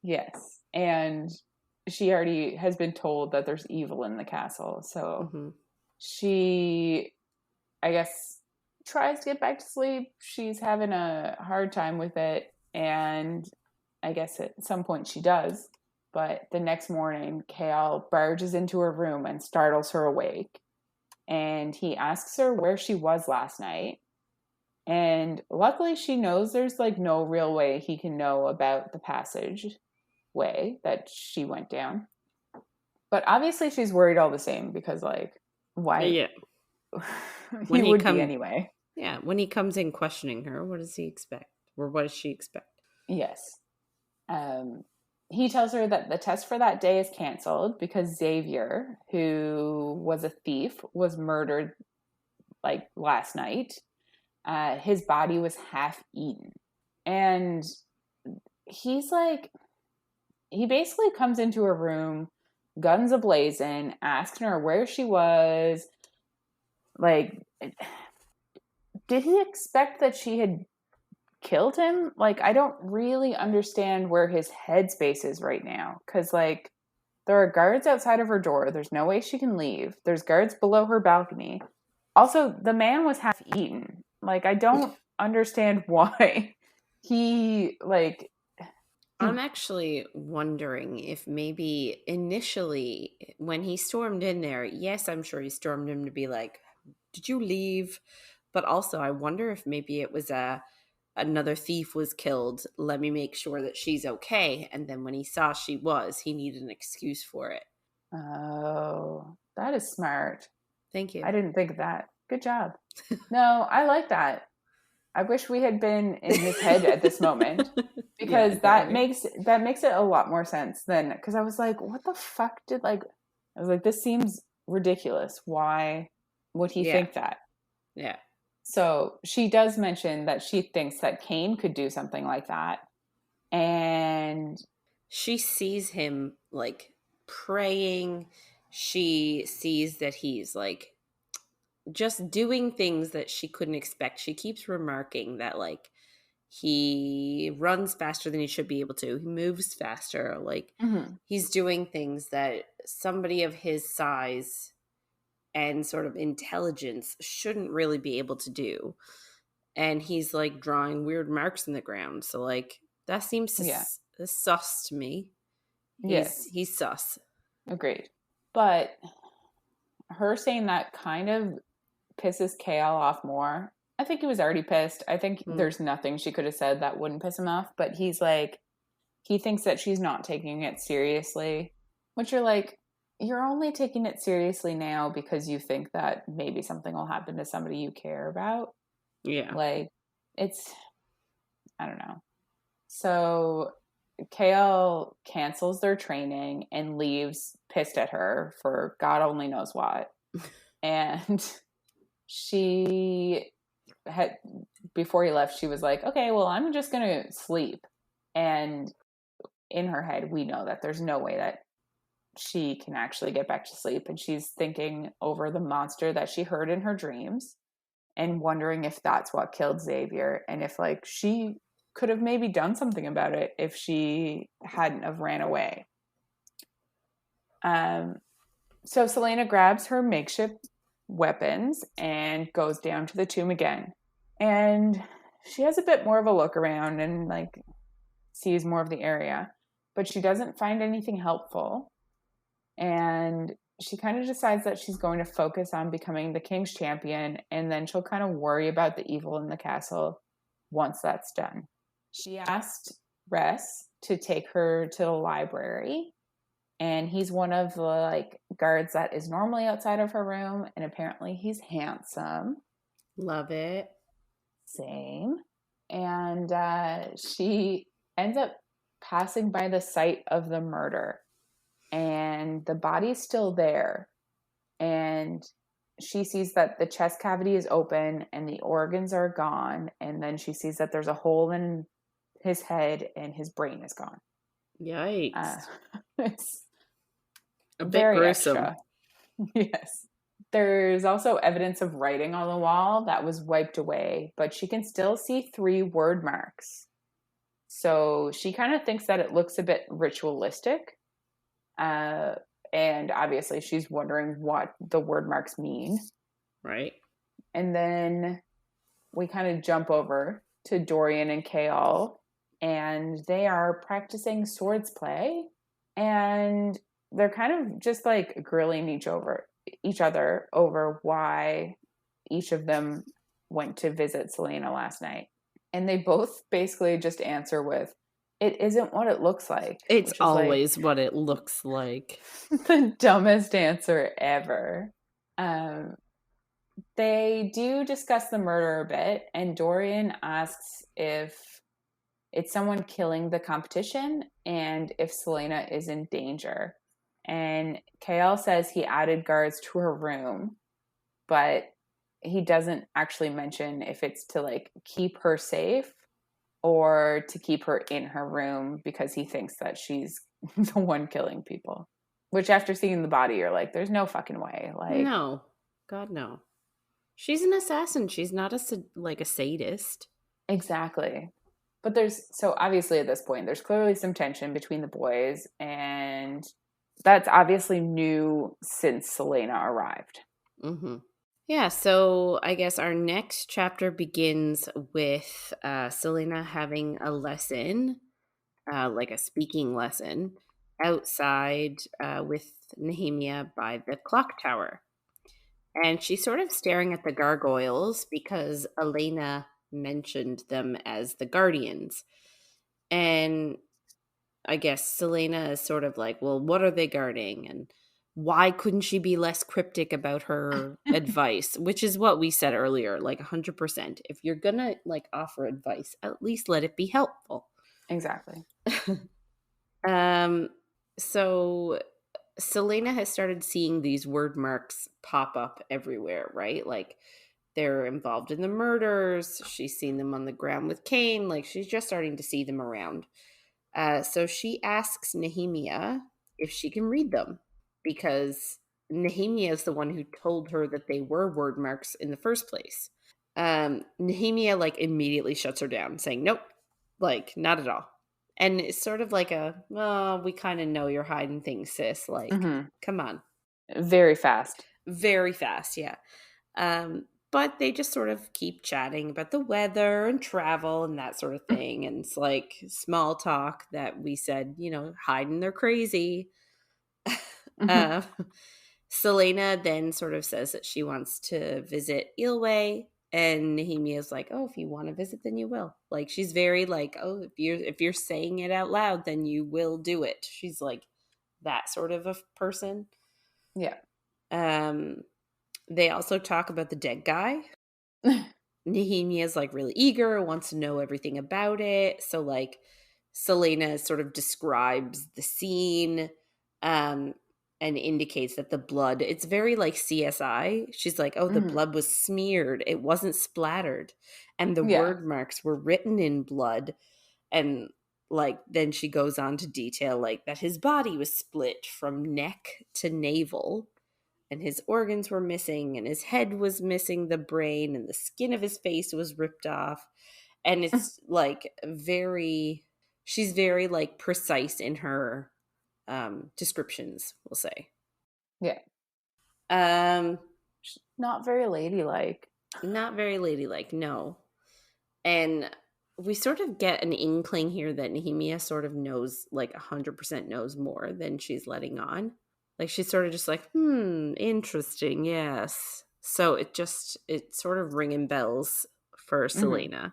Yes. And she already has been told that there's evil in the castle. So she, I guess, tries to get back to sleep. She's having a hard time with it. And I guess at some point she does. But the next morning, Kale barges into her room and startles her awake. And he asks her where she was last night. And luckily she knows there's like no real way he can know about the passageway that she went down. But obviously she's worried all the same because, like, why? Yeah. He would be anyway. Yeah, when he comes in questioning her, what does he expect? Or what does she expect? Yes. He tells her that the test for that day is canceled because Xavier, who was a thief, was murdered like last night. His body was half eaten. And he's like, he basically comes into her room, guns ablazing, asking her where she was. Like, did he expect that she had killed him? Like, I don't really understand where his headspace is right now. Because, like, there are guards outside of her door. There's no way she can leave. There's guards below her balcony. Also, the man was half eaten. Like, I don't understand why he, like... I'm actually wondering if maybe initially when he stormed in there, yes, I'm sure he stormed him to be like, did you leave? But also I wonder if maybe it was another thief was killed. Let me make sure that she's okay. And then when he saw she was, he needed an excuse for it. Oh, that is smart. Thank you. I didn't think of that. Good job. No, I like that. I wish we had been in his head at this moment because that makes it a lot more sense than, because I was like, what the fuck did, like, I was like, this seems ridiculous. Why would he think that? Yeah. So she does mention that she thinks that Cain could do something like that. And she sees him like praying she sees that he's like just doing things that she couldn't expect. She keeps remarking that like he runs faster than he should be able to. He moves faster. Like Mm-hmm. he's doing things that somebody of his size and sort of intelligence shouldn't really be able to do. And he's like drawing weird marks in the ground. So like that seems Yeah. sus to me. Yes. He's sus. Agreed. But her saying that kind of pisses Kale off more. I think he was already pissed. I think there's nothing she could have said that wouldn't piss him off. But he's like, he thinks that she's not taking it seriously, which you're like, you're only taking it seriously now because you think that maybe something will happen to somebody you care about. Yeah. Like, it's, I don't know. So Kale cancels their training and leaves pissed at her for God only knows what. And she had, before he left, she was like, okay, well, I'm just going to sleep. And in her head, we know that there's no way that she can actually get back to sleep. And she's thinking over the monster that she heard in her dreams and wondering if that's what killed Xavier and if like she could have maybe done something about it if she hadn't have ran away. So Celaena grabs her makeshift weapons and goes down to the tomb again. And she has a bit more of a look around and like sees more of the area, but she doesn't find anything helpful. And she kind of decides that she's going to focus on becoming the king's champion, and then she'll kind of worry about the evil in the castle once that's done. She asked Ress to take her to the library, and he's one of the like guards that is normally outside of her room, and apparently he's handsome. Love it. Same. And she ends up passing by the site of the murder, and the body's still there. And she sees that the chest cavity is open and the organs are gone. And then she sees that there's a hole in his head and his brain is gone. Yikes. It's a bit very gruesome. Extra. Yes. There's also evidence of writing on the wall that was wiped away, but she can still see 3 word marks. So she kind of thinks that it looks a bit ritualistic. And obviously she's wondering what the word marks mean. Right. And then we kind of jump over to Dorian and Kale, and they are practicing swords play, and they're kind of just like grilling each other over why each of them went to visit Celaena last night. And they both basically just answer with, it isn't what it looks like. It's always like what it looks like. The dumbest answer ever. They do discuss the murder a bit, and Dorian asks if it's someone killing the competition and if Celaena is in danger. And Kale says he added guards to her room, but he doesn't actually mention if it's to like keep her safe or to keep her in her room because he thinks that she's the one killing people. Which after seeing the body, you're like, there's no fucking way. Like, no. God, no. She's an assassin. She's not a sadist. Exactly. But so obviously at this point, there's clearly some tension between the boys, and that's obviously new since Celaena arrived. Mm-hmm. Yeah, so I guess our next chapter begins with Celaena having a lesson, like a speaking lesson, outside with Nehemia by the clock tower. And she's sort of staring at the gargoyles because Elena mentioned them as the guardians. And I guess Celaena is sort of like, well, what are they guarding? And why couldn't she be less cryptic about her advice? Which is what we said earlier, like 100%. If you're going to like offer advice, at least let it be helpful. Exactly. So Celaena has started seeing these word marks pop up everywhere, right? Like they're involved in the murders. She's seen them on the ground with Cain. Like she's just starting to see them around. So she asks Nehemia if she can read them because Nehemia is the one who told her that they were word marks in the first place. Nehemia like immediately shuts her down, saying, "Nope, like not at all." And it's sort of like "Oh, we kind of know you're hiding things, sis. Like, come on." Very fast. Very fast, yeah. But they just sort of keep chatting about the weather and travel and that sort of thing. And it's like small talk that we said, hiding they're crazy. uh, Celaena then sort of says that she wants to visit Ilway. And Nehemia's like, "Oh, if you want to visit, then you will." Like, she's very like, "Oh, if you're saying it out loud, then you will do it." She's like that sort of a person. Yeah. They also talk about the dead guy. Nehemia is like really eager, wants to know everything about it. So like Celaena sort of describes the scene and indicates that the blood, it's very like CSI. She's like, "Oh, the blood was smeared. It wasn't splattered. And the word marks were written in blood." And like then she goes on to detail like that his body was split from neck to navel. And his organs were missing, and his head was missing the brain, and the skin of his face was ripped off. And it's like she's very like precise in her descriptions, we'll say. Yeah. Um, Not very ladylike. Not very ladylike, no. And we sort of get an inkling here that Nehemia sort of knows, like 100% knows more than she's letting on. Like she's sort of just like, interesting, yes. So it sort of ringing bells for Celaena.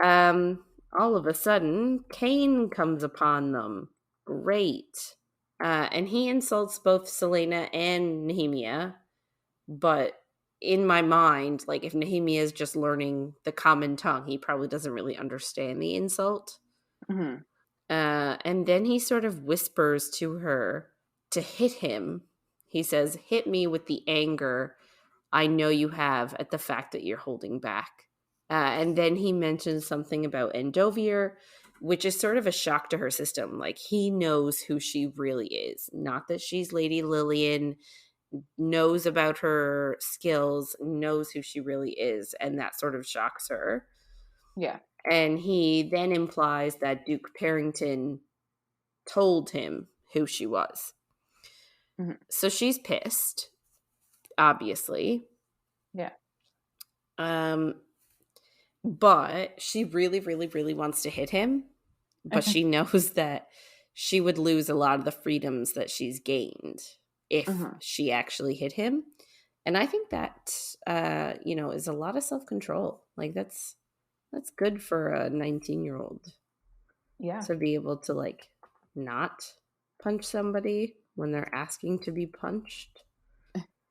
All of a sudden, Cain comes upon them. Great. And he insults both Celaena and Nehemia. But in my mind, like if Nehemia is just learning the common tongue, he probably doesn't really understand the insult. And then he sort of whispers to her to hit him. He says, "Hit me with the anger I know you have at the fact that you're holding back." And then he mentions something about Endovier, which is sort of a shock to her system. Like he knows who she really is. Not that she's Lady Lillian, knows about her skills, knows who she really is. And that sort of shocks her. Yeah. And he then implies that Duke Parrington told him who she was. So she's pissed, obviously. Yeah. But she really, really, really wants to hit him. But she knows that she would lose a lot of the freedoms that she's gained if she actually hit him. And I think that, is a lot of self-control. Like that's good for a 19-year-old. Yeah. To be able to like not punch somebody when they're asking to be punched.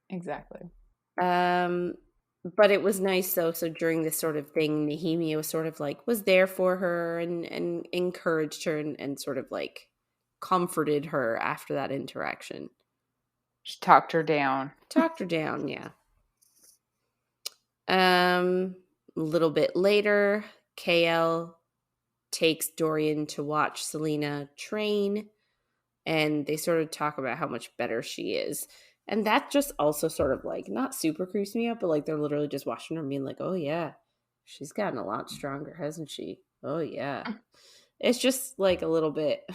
Exactly. But it was nice though. So during this sort of thing, Nehemia was sort of like was there for her and encouraged her and sort of like comforted her after that interaction. She talked her down. Yeah. A little bit later, KL takes Dorian to watch Celaena train, and they sort of talk about how much better she is. And that just also sort of like not super creeps me up, but like they're literally just watching her being like, "Oh yeah, she's gotten a lot stronger, hasn't she? Oh yeah." It's just like a little bit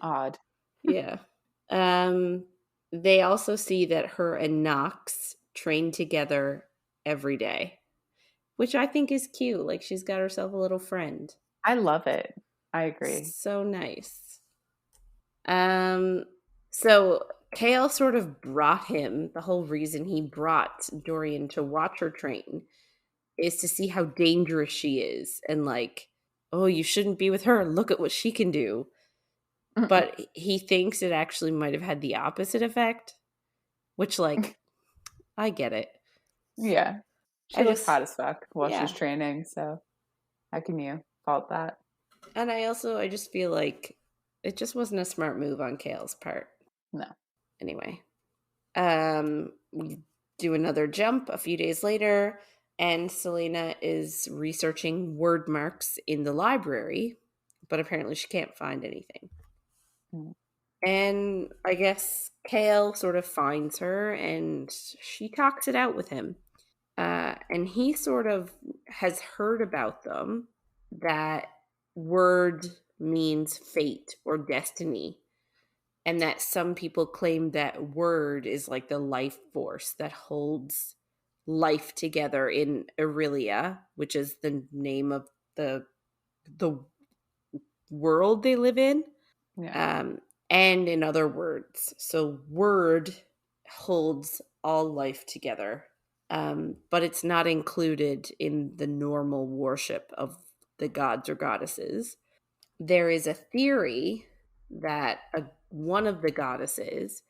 odd. Yeah. They also see that her and Knox train together every day, which I think is cute. Like she's got herself a little friend. I love it. I agree. So nice. So Kale sort of brought him, the whole reason he brought Dorian to watch her train is to see how dangerous she is and like, "Oh, you shouldn't be with her. Look at what she can do." But he thinks it actually might have had the opposite effect, which like, I get it. Yeah. She looks hot as fuck while she's training, so how can you fault that? And I just feel like it just wasn't a smart move on Kale's part. No. Anyway, we do another jump a few days later, and Celaena is researching word marks in the library, but apparently she can't find anything. And I guess Kale sort of finds her and she talks it out with him. And he sort of has heard about them, that word means fate or destiny, and that some people claim that word is like the life force that holds life together in Aurelia, which is the name of the world they live in, Yeah. um, and in other words. So word holds all life together, but it's not included in the normal worship of the gods or goddesses. There is a theory that one of the goddesses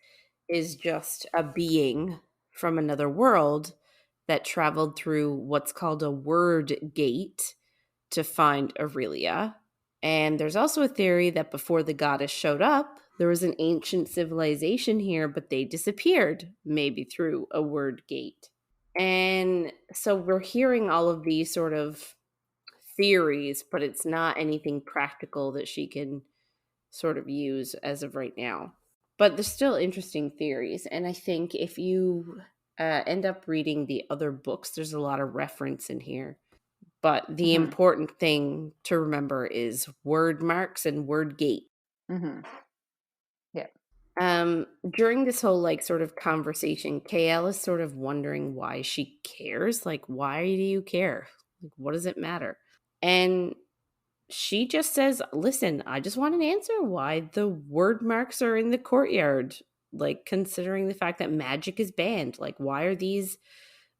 is just a being from another world that traveled through what's called a word gate to find Aurelia. And there's also a theory that before the goddess showed up, there was an ancient civilization here, but they disappeared, maybe through a word gate. And so we're hearing all of these sort of theories, but it's not anything practical that she can sort of use as of right now. But there's still interesting theories. And I think if you end up reading the other books, there's a lot of reference in here. But the Mm-hmm. important thing to remember is word marks and word gate. Mm-hmm. Yeah. During this whole like sort of conversation, KL is sort of wondering why she cares. Like, why do you care? Like, what does it matter? And she just says, listen, I just want an answer why the word marks are in the courtyard. Like, considering the fact that magic is banned. Like, why are these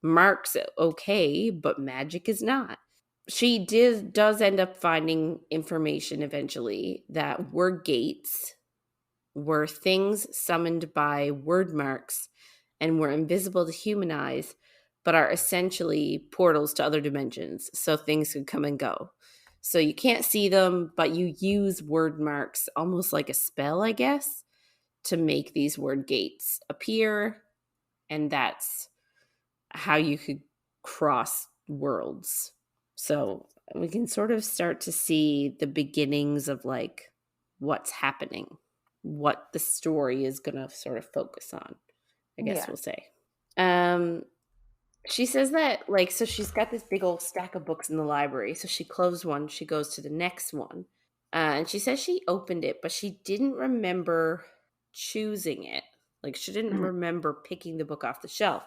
marks okay, but magic is not? She does end up finding information eventually that word gates were things summoned by word marks and were invisible to human eyes, but are essentially portals to other dimensions. So things could come and go. So you can't see them, but you use word marks almost like a spell, I guess, to make these word gates appear. And that's how you could cross worlds. So we can sort of start to see the beginnings of like what's happening, what the story is going to sort of focus on, I guess Yeah. we'll say. Um, she says that, like, so she's got this big old stack of books in the library. So she closed one, she goes to the next one. And she says she opened it, but she didn't remember choosing it. Like, she didn't Mm-hmm. remember picking the book off the shelf.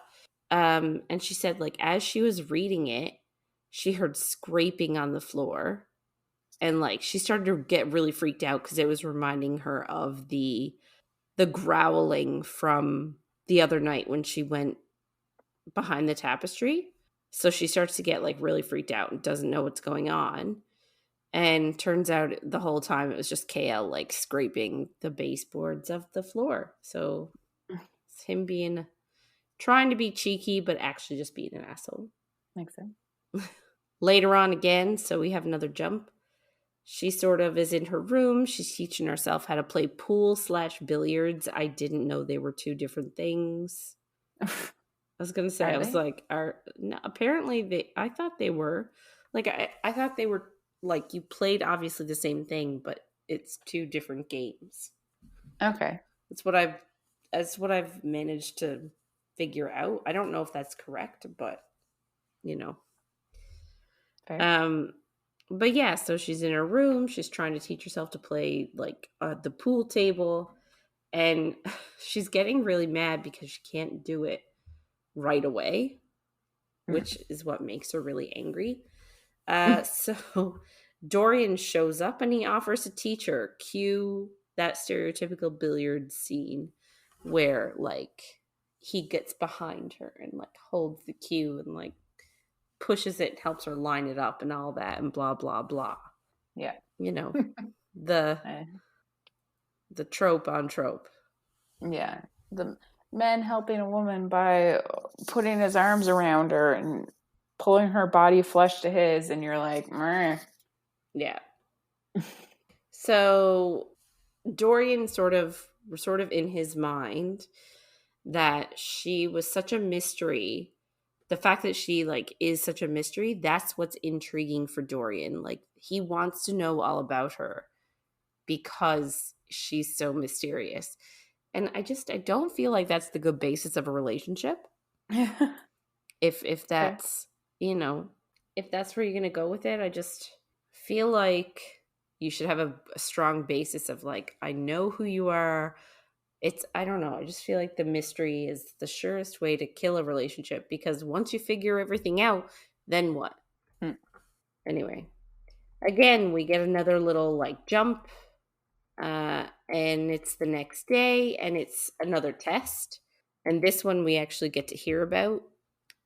And she said, like, as she was reading it, she heard scraping on the floor. And, like, she started to get really freaked out because it was reminding her of the growling from the other night when she went behind the tapestry. So she starts to get like really freaked out and doesn't know what's going on. And turns out the whole time it was just KL like scraping the baseboards of the floor. So it's him being trying to be cheeky, but actually just being an asshole. Makes sense. Later on again, so we have another jump. She sort of is in her room. She's teaching herself how to play pool/billiards. I didn't know they were two different things. I was gonna say, Are I was they? like, no, apparently they. I thought they were, like, I thought they were like you played obviously the same thing, but it's two different games. Okay. That's what I've managed to figure out. I don't know if that's correct, but you know, Fair. um, but yeah. So she's in her room. She's trying to teach herself to play like the pool table, and she's getting really mad because she can't do it right away, which is what makes her really angry. So Dorian shows up and he offers to teach her. Cue that stereotypical billiard scene where like he gets behind her and like holds the cue and like pushes it, helps her line it up and all that and blah blah blah. Yeah. You know, the Eh, trope on trope. yeah. The man helping a woman by putting his arms around her and pulling her body flesh to his, and you're like, meh. Yeah. So Dorian sort of in his mind that she was such a mystery. The fact that she like is such a mystery, that's what's intriguing for Dorian. Like he wants to know all about her because she's so mysterious. And I don't feel like that's the good basis of a relationship. If Fair. that's, you know, if that's where you're going to go with it, I just feel like you should have a strong basis of like, I know who you are. I don't know. I just feel like the mystery is the surest way to kill a relationship, because once you figure everything out, then what? Hmm. Anyway, again, we get another little like jump, and it's the next day, and it's another test. And this one we actually get to hear about.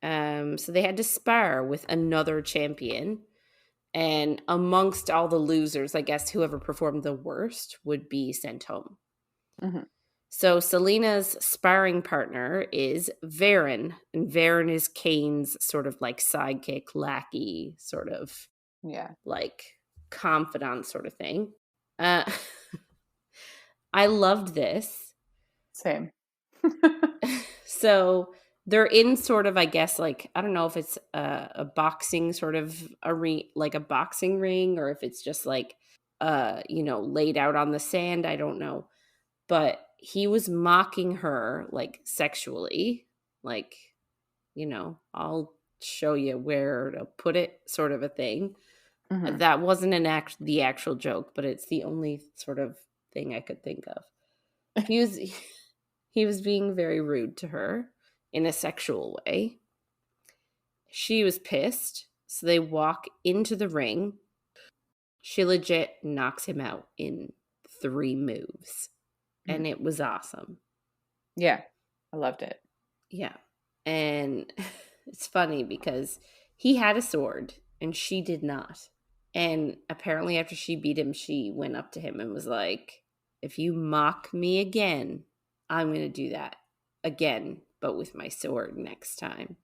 So they had to spar with another champion. And amongst all the losers, I guess whoever performed the worst would be sent home. Mm-hmm. So Celaena's sparring partner is Varen. And Varen is Kane's sort of like sidekick, lackey, sort of like confidant sort of thing. I loved this. Same. So they're in sort of, I guess, like, I don't know if it's a boxing sort of like a boxing ring, or if it's just like, laid out on the sand. I don't know. But he was mocking her like sexually, like, I'll show you where to put it, sort of a thing. Mm-hmm. That wasn't the actual joke, but it's the only sort of thing I could think of. He was being very rude to her in a sexual way. She was pissed, so they walk into the ring. She legit knocks him out in 3 moves, and it was awesome. Yeah, I loved it. Yeah, and it's funny because he had a sword and she did not. And apparently after she beat him, she went up to him and was like, if you mock me again, I'm going to do that again, but with my sword next time.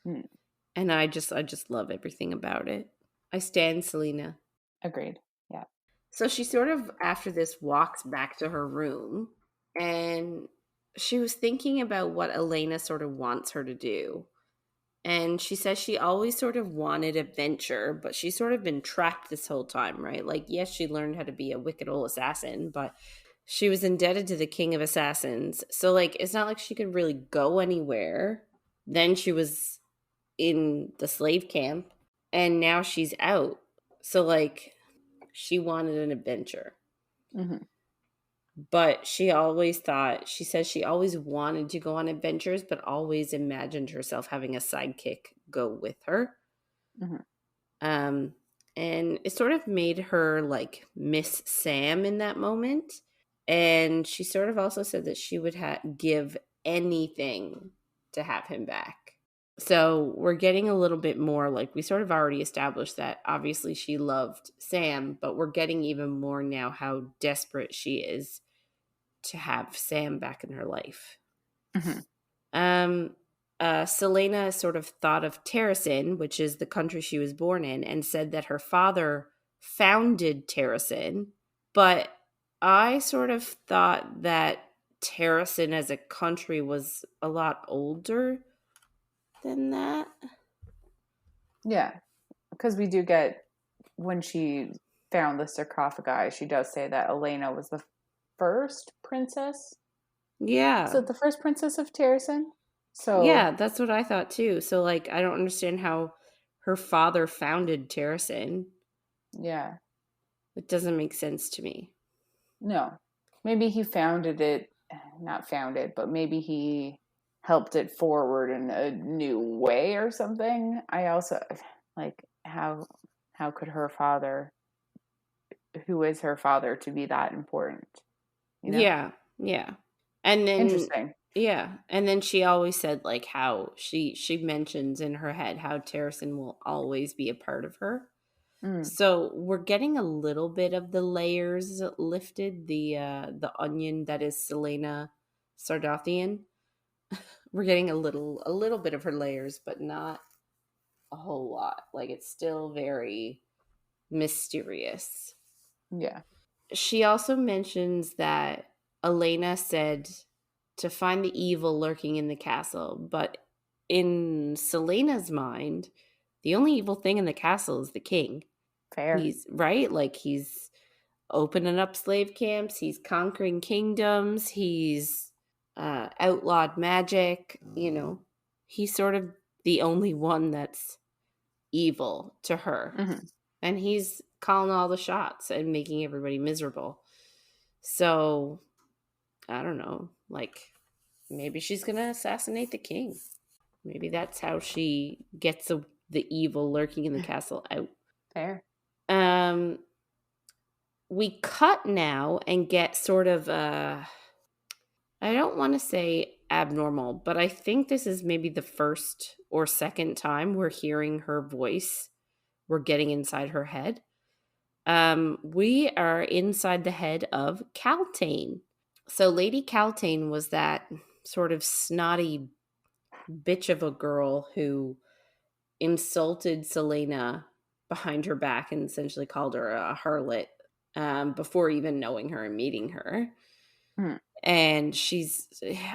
Mm. And I just love everything about it. I stand Celaena. Agreed. Yeah. So she sort of, after this, walks back to her room, and she was thinking about what Elena sort of wants her to do. And she says she always sort of wanted adventure, but she's sort of been trapped this whole time, right? Like, yes, she learned how to be a wicked old assassin, but she was indebted to the king of assassins. So, like, it's not like she could really go anywhere. Then she was in the slave camp, and now she's out. So, like, she wanted an adventure. Mm-hmm. But she says she always wanted to go on adventures, but always imagined herself having a sidekick go with her. Mm-hmm. And it sort of made her like miss Sam in that moment. And she sort of also said that she would give anything to have him back. So we're getting a little bit more, like, we sort of already established that obviously she loved Sam, but we're getting even more now how desperate she is to have Sam back in her life. Mm-hmm. Celaena sort of thought of Terrasin, which is the country she was born in, and said that her father founded Terrasin, but I sort of thought that Terrasin as a country was a lot older than that. Yeah, because we do get, when she found the sarcophagi, she does say that Elena was the first princess. Yeah. So the first princess of Terrasin. So yeah, that's what I thought too. So, like, I don't understand how her father founded Terrasin. Yeah. It doesn't make sense to me. No. Maybe he not founded, but maybe he helped it forward in a new way or something. I also, like, how could her father, who is her father, to be that important? Yeah. And then Interesting. yeah, and then she always said like how she mentions in her head how Terrasin will always be a part of her. So we're getting a little bit of the layers lifted, the onion that is Celaena Sardathian. We're getting a little bit of her layers, but not a whole lot. Like, it's still very mysterious. Yeah. She also mentions that Elena said to find the evil lurking in the castle, but in Celaena's mind, the only evil thing in the castle is the king. Fair. He's right, like, he's opening up slave camps. He's conquering kingdoms. He's outlawed magic. He's sort of the only one that's evil to her. Mm-hmm. And he's calling all the shots and making everybody miserable. So, I don't know. Maybe she's going to assassinate the king. Maybe that's how she gets the evil lurking in the castle out. Fair. We cut now and get sort of I don't want to say abnormal, but I think this is maybe the first or second time we're hearing her voice. We're getting inside her head. We are inside the head of Caltaine. So Lady Caltaine was that sort of snotty bitch of a girl who insulted Celaena behind her back and essentially called her a harlot before even knowing her and meeting her. Mm. And she's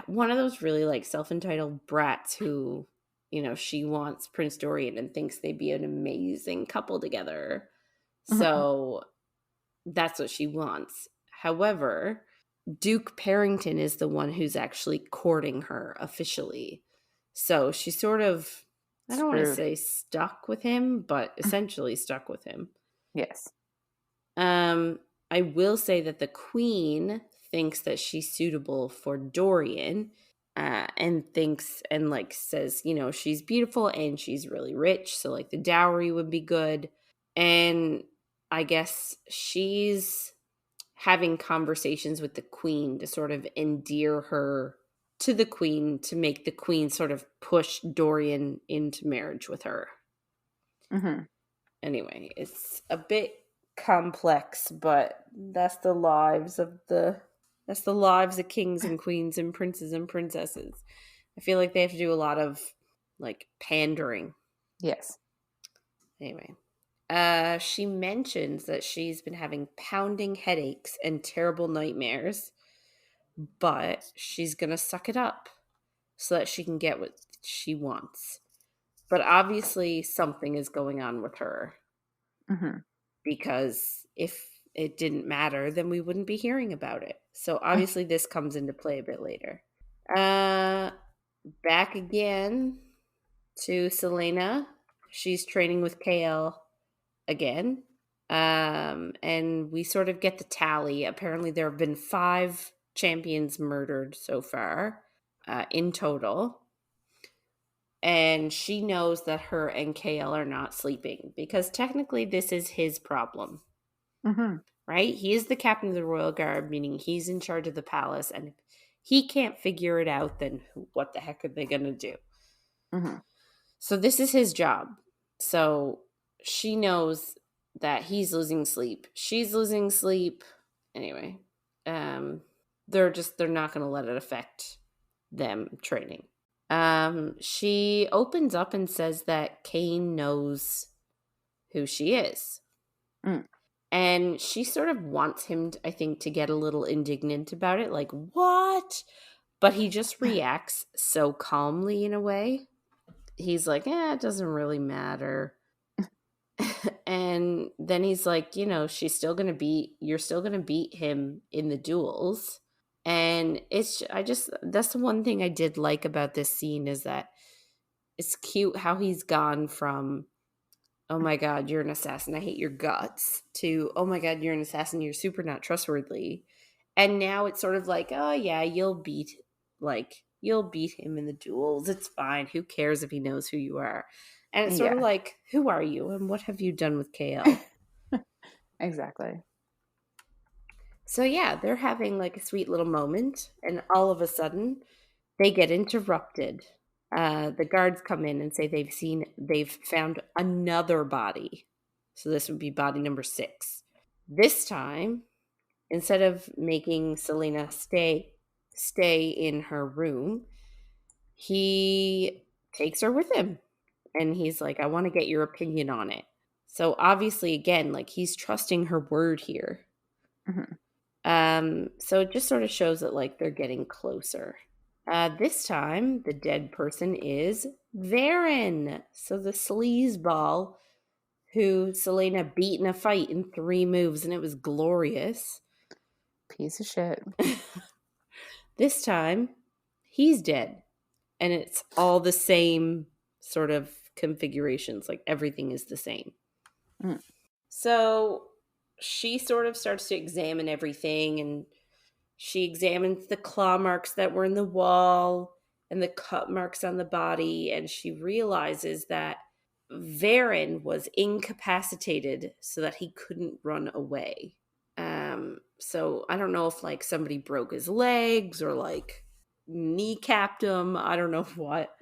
one of those really self-entitled brats who, she wants Prince Dorian and thinks they'd be an amazing couple together. So that's what she wants. However, Duke Parrington is the one who's actually courting her officially. So she's sort of, I don't want to say stuck with him, but essentially stuck with him. Yes. I will say that the queen thinks that she's suitable for Dorian, and thinks and says, she's beautiful and she's really rich. So the dowry would be good. And I guess she's having conversations with the queen to sort of endear her to the queen, to make the queen sort of push Dorian into marriage with her. Mm-hmm. Anyway, it's a bit complex, but that's the lives of kings and queens and princes and princesses. I feel like they have to do a lot of pandering. Yes. Anyway, she mentions that she's been having pounding headaches and terrible nightmares, but she's gonna suck it up so that she can get what she wants. But obviously something is going on with her. Mm-hmm. Because if it didn't matter, then we wouldn't be hearing about it. So obviously this comes into play a bit later. Back again to Celaena. She's training with KL again. And we sort of get the tally. Apparently there have been 5 champions murdered so far in total. And she knows that her and KL are not sleeping because technically this is his problem. Mm-hmm. Right? He is the captain of the royal guard, meaning he's in charge of the palace. And if he can't figure it out, then what the heck are they going to do? Mm-hmm. So this is his job. So she knows that he's losing sleep. She's losing sleep. Anyway, they're not going to let it affect them training. She opens up and says that Cain knows who she is. Mm. And she sort of wants him, I think, to get a little indignant about it. Like, what? But he just reacts so calmly in a way. He's like, it doesn't really matter. And then he's like, you're still going to beat him in the duels. And that's the one thing I did like about this scene is that it's cute how he's gone from, oh my God, you're an assassin, I hate your guts, to, oh my God, you're an assassin, you're super not trustworthy. And now it's sort of like, oh yeah, you'll beat him in the duels. It's fine. Who cares if he knows who you are? And it's sort of like, who are you and what have you done with KL? Exactly. So yeah, they're having a sweet little moment, and all of a sudden they get interrupted. The guards come in and say they've found another body. So this would be body number 6. This time, instead of making Celaena stay in her room, he takes her with him. And he's like, I want to get your opinion on it. So obviously, again, he's trusting her word here. Mm-hmm. So it just sort of shows that they're getting closer. This time, the dead person is Varen. So the sleazeball who Celaena beat in a fight in 3 moves, and it was glorious. Piece of shit. This time, he's dead. And it's all the same sort of configurations. Like, everything is the same. Mm. So she sort of starts to examine everything, and she examines the claw marks that were in the wall and the cut marks on the body, and she realizes that Varen was incapacitated so that he couldn't run away. So I don't know if like somebody broke his legs or like kneecapped him. I don't know what.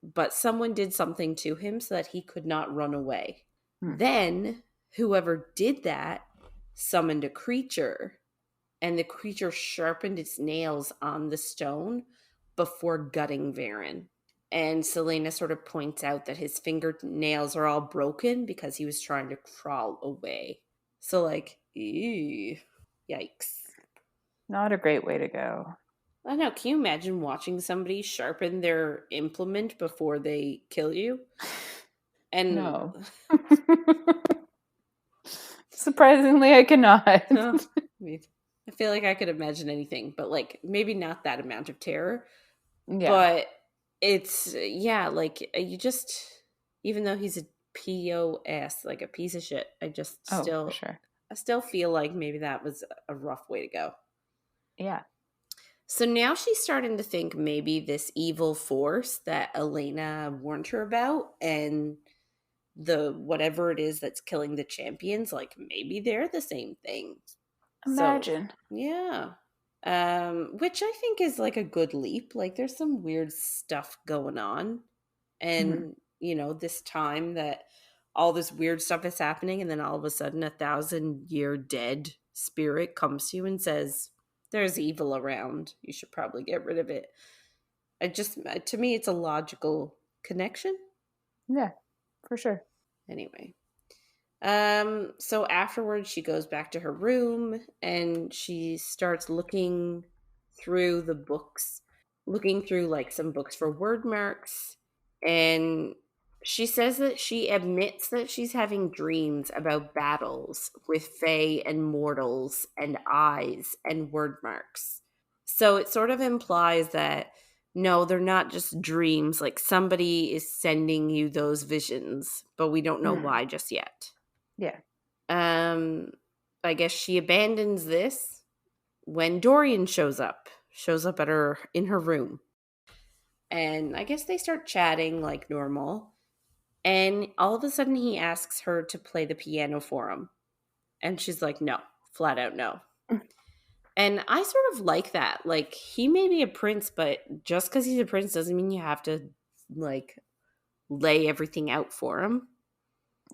But someone did something to him so that he could not run away. Then whoever did that summoned a creature, and the creature sharpened its nails on the stone before gutting Varen. And Celaena sort of points out that his fingernails are all broken because he was trying to crawl away. So, like, ew, yikes. Not a great way to go. I don't know. Can you imagine watching somebody sharpen their implement before they kill you? And no. Surprisingly, I cannot. I feel like I could imagine anything, but like maybe not that amount of terror. Yeah. But it's, yeah, like you just, even though he's a POS, like a piece of shit, I just for sure. I still feel like maybe that was a rough way to go. Yeah. So now she's starting to think maybe this evil force that Celaena warned her about and the whatever it is that's killing the champions, like maybe they're the same thing. Imagine. So, yeah. Which I think is like a good leap. Like there's some weird stuff going on. And, you know, this time that all this weird stuff is happening, and then all of a sudden 1,000-year dead spirit comes to you and says, there's evil around. You should probably get rid of it. To me, it's a logical connection. Yeah, for sure. Anyway. So afterwards, she goes back to her room and she starts looking through the books, looking through like some books for word marks. And she says that she admits that she's having dreams about battles with fae and mortals and eyes and word marks. So it sort of implies that no, they're not just dreams. Like somebody is sending you those visions, but we don't know why just yet. Yeah. I guess she abandons this when Dorian shows up at her in her room. And I guess they start chatting like normal. And all of a sudden he asks her to play the piano for him. And she's like, no, flat out no. And I sort of like that. Like, he may be a prince, but just because he's a prince doesn't mean you have to, like, lay everything out for him.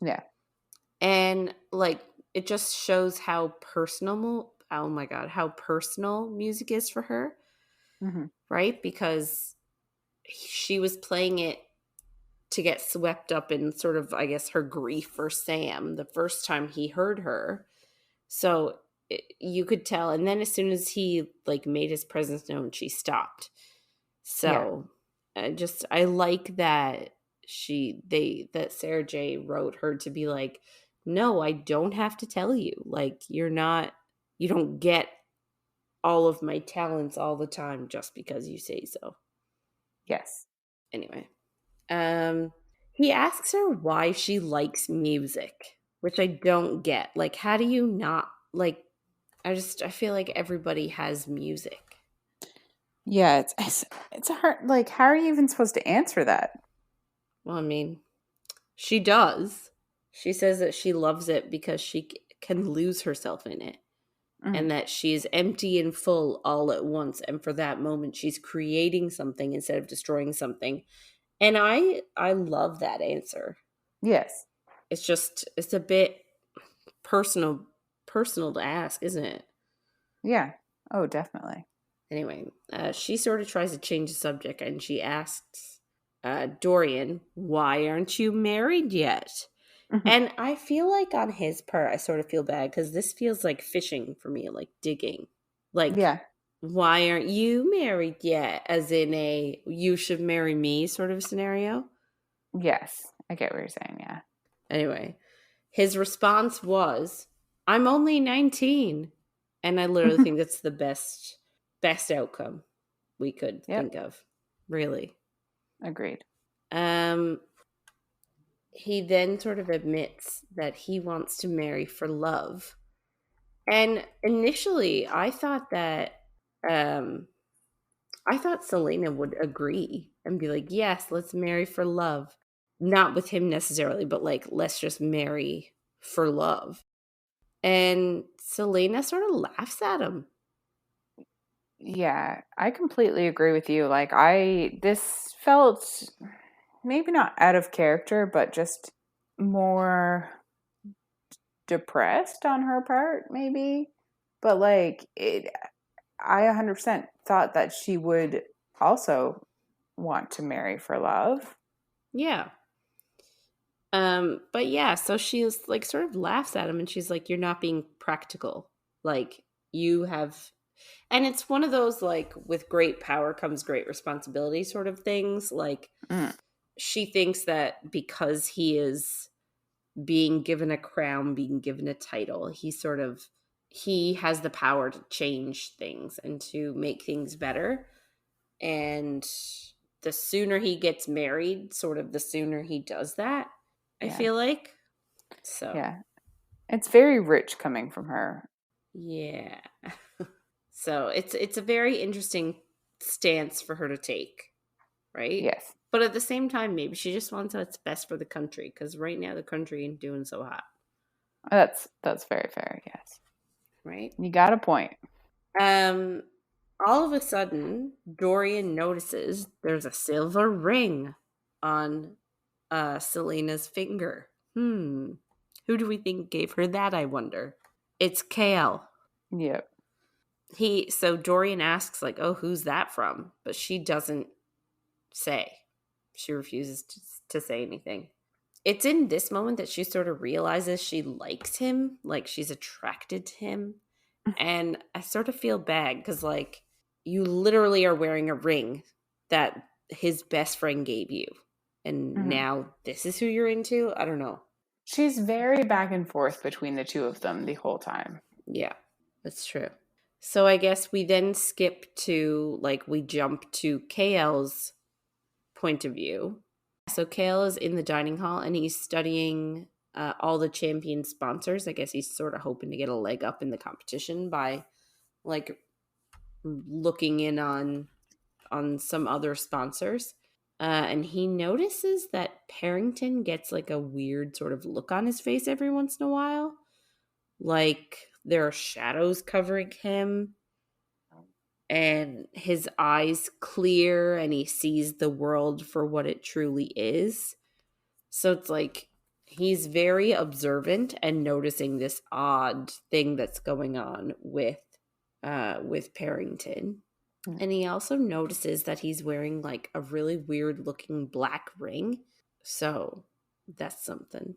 Yeah. And, like, it just shows how personal, oh my God, how personal music is for her. Right? Because she was playing it to get swept up in sort of, I guess, her grief for Sam the first time he heard her. So you could tell. And then as soon as he like made his presence known, she stopped. So I like that that Sarah J wrote her to be like, no, I don't have to tell you. Like, you don't get all of my talents all the time just because you say so. Yes. Anyway, he asks her why she likes music, which I don't get. Like, how do you not like? I feel like everybody has music. Yeah, it's a hard. Like, how are you even supposed to answer that? Well, I mean, she does. She says that she loves it because she can lose herself in it. And that she is empty and full all at once. And for that moment, she's creating something instead of destroying something. And I love that answer. Yes. It's a bit personal to ask, isn't it? Yeah. Oh, definitely. Anyway, she sort of tries to change the subject, and she asks Dorian, why aren't you married yet? And I feel like on his part, I sort of feel bad because this feels like fishing for me, like digging. Like, why aren't you married yet? As in a you should marry me sort of scenario. Yes, I get what you're saying, yeah. Anyway, his response was, "I'm only 19." And I literally think that's the best outcome we could Yep. think of. Really. Agreed. He then sort of admits that he wants to marry for love. And initially, I thought Celaena would agree and be like, "Yes, let's marry for love." Not with him necessarily, but like, let's just marry for love. And Celaena sort of laughs at him. Yeah, I completely agree with you. Like, this felt maybe not out of character, but just more depressed on her part, maybe. But like, I 100% thought that she would also want to marry for love. Yeah. But yeah, so she was like sort of laughs at him and she's like, "You're not being practical. Like, you have," and it's one of those like, with great power comes great responsibility sort of things. Like, Mm. she thinks that because he is being given a crown, being given a title, he has the power to change things and to make things better. And the sooner he gets married, sort of the sooner he does that, I Yeah. feel like. So, Yeah. It's very rich coming from her. yeah. So, it's a very interesting stance for her to take, right? Yes. But at the same time, maybe she just wants what's best for the country, because right now the country ain't doing so hot, That's very fair, yes. right? You got a point. Um, all of a sudden, Dorian notices there's a silver ring on Celena's finger. Who do we think gave her that, I wonder? It's Kale. Yep. So Dorian asks, like, "Oh, who's that from?" But she doesn't say. She refuses to say anything. It's in this moment that she sort of realizes she likes him, like she's attracted to him. And I sort of feel bad because, like, you literally are wearing a ring that his best friend gave you. And Mhm. now this is who you're into? I don't know. She's very back and forth between the two of them the whole time. Yeah, that's true. So I guess we then skip to, like, we jump to KL's point of view. So Kale is in the dining hall and he's studying all the champion sponsors. I guess he's sort of hoping to get a leg up in the competition by, like, looking in on some other sponsors. And he notices that Parrington gets like a weird sort of look on his face every once in a while. Like, there are shadows covering him and his eyes clear and he sees the world for what it truly is. So it's like he's very observant and noticing this odd thing that's going on with Parrington. And he also notices that he's wearing like a really weird looking black ring. So that's something.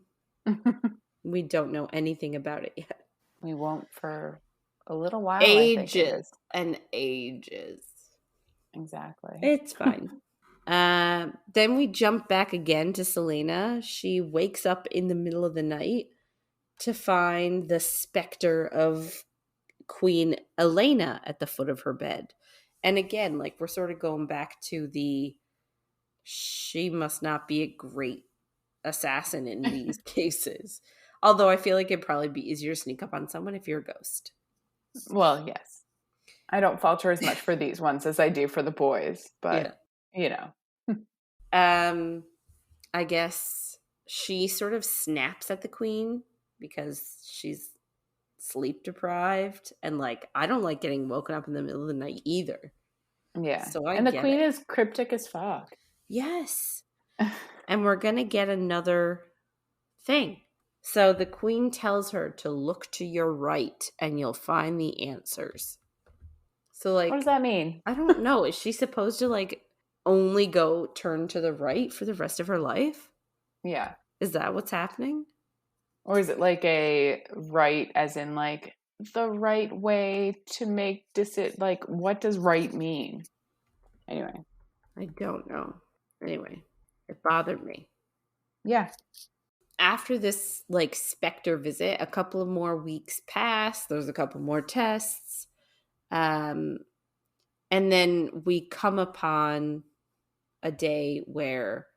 We don't know anything about it yet. We won't for a little while, I think it Ages is. and ages. Exactly. It's fine. Then we jump back again to Celaena. She wakes up in the middle of the night to find the specter of Queen Elena at the foot of her bed. And again, like, we're sort of going back to she must not be a great assassin in these cases. Although I feel like it'd probably be easier to sneak up on someone if you're a ghost. Well, yes. I don't falter as much for these ones as I do for the boys, but you know. I guess she sort of snaps at the queen because she's sleep deprived, and like, I don't like getting woken up in the middle of the night either. Yeah. So I And the get queen it. is cryptic as fuck. Yes. And we're going to get another thing. So the queen tells her to look to your right and you'll find the answers. So, like, What does that mean? I don't know. Is she supposed to, like, only go turn to the right for the rest of her life? Yeah. Is that what's happening? Or is it like a right as in like the right way to make like what does right mean? Anyway. I don't know. Anyway, it bothered me. Yeah. after this like specter visit, a couple of more weeks pass. There's a couple more tests. And then we come upon a day where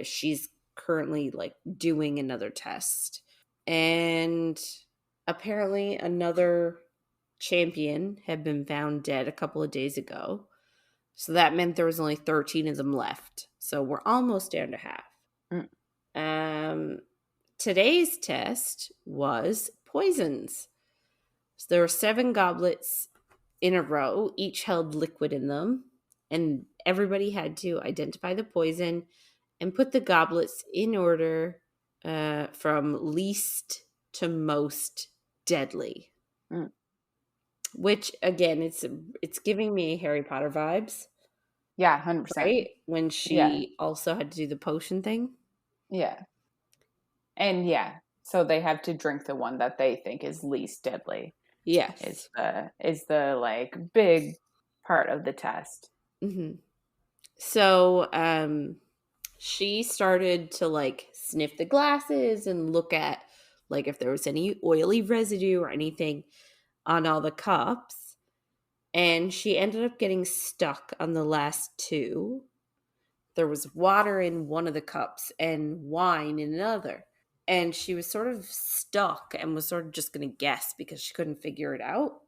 she's currently like doing another test. And apparently another champion had been found dead a couple of days ago. So that meant there was only 13 of them left. So we're almost down to half. Today's test was poisons. So there were 7 goblets in a row, each held liquid in them, and everybody had to identify the poison and put the goblets in order from least to most deadly. Which again, it's giving me Harry Potter vibes. Yeah, 100%. Right? When she also had to do the potion thing. Yeah. And yeah, so they have to drink the one that they think is least deadly. Yes. Is the like big part of the test. Mm-hmm. So she started to like sniff the glasses and look at like if there was any oily residue or anything on all the cups. And she ended up getting stuck on the last 2. There was water in one of the cups and wine in another. And she was sort of stuck and was sort of just going to guess because she couldn't figure it out.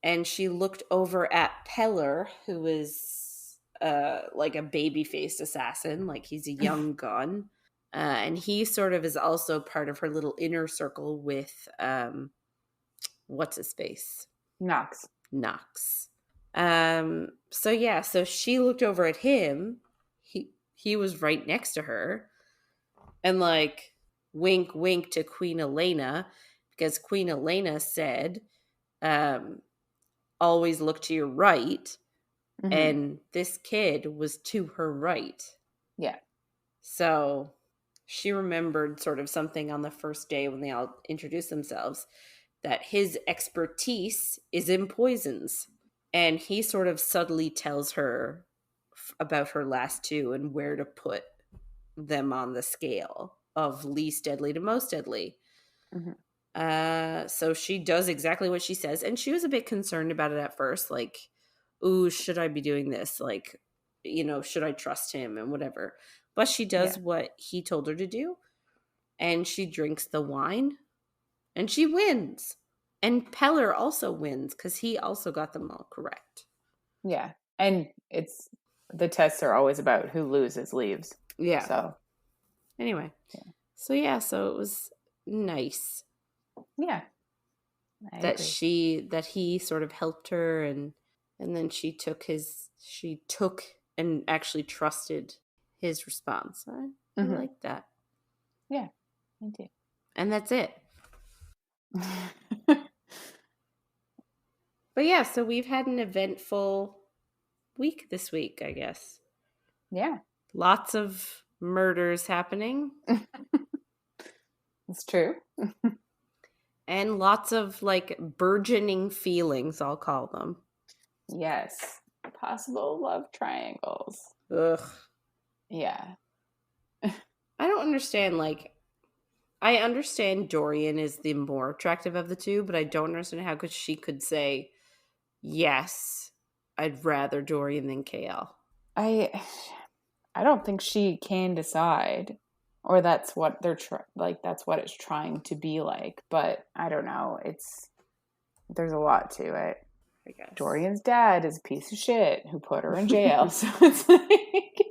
And she looked over at Peller, who is like a baby-faced assassin, like he's a young gun. And he sort of is also part of her little inner circle with, what's his face? Knox. So she looked over at him. He was right next to her. And like, wink, wink to Queen Celaena, because Queen Celaena said, always look to your right. Mm-hmm. And this kid was to her right. Yeah. So she remembered sort of something on the first day when they all introduced themselves, that his expertise is in poisons. And he sort of subtly tells her about her last 2 and where to put them on the scale of least deadly to most deadly. Mm-hmm. So she does exactly what she says. And she was a bit concerned about it at first. Like, ooh, should I be doing this? Like, you know, should I trust him and whatever? But she does what he told her to do. And she drinks the wine. And she wins. And Peller also wins because he also got them all correct. Yeah. And the tests are always about who loses leaves. Yeah. So anyway. Yeah. So it was nice. Yeah. That he sort of helped her and then she took and actually trusted his response. I like that. Yeah, me too. And that's it. But yeah, so we've had an eventful week this week, I guess. Yeah. Lots of murders happening. It's true. And lots of like burgeoning feelings, I'll call them. Yes. Possible love triangles. Ugh. Yeah. I don't understand, like, I understand Dorian is the more attractive of the 2, but I don't understand how she could say, yes, I'd rather Dorian than KL. I don't think she can decide, or that's what they're that's what it's trying to be like. But I don't know. There's a lot to it. I guess Dorian's dad is a piece of shit who put her in jail. So it's like,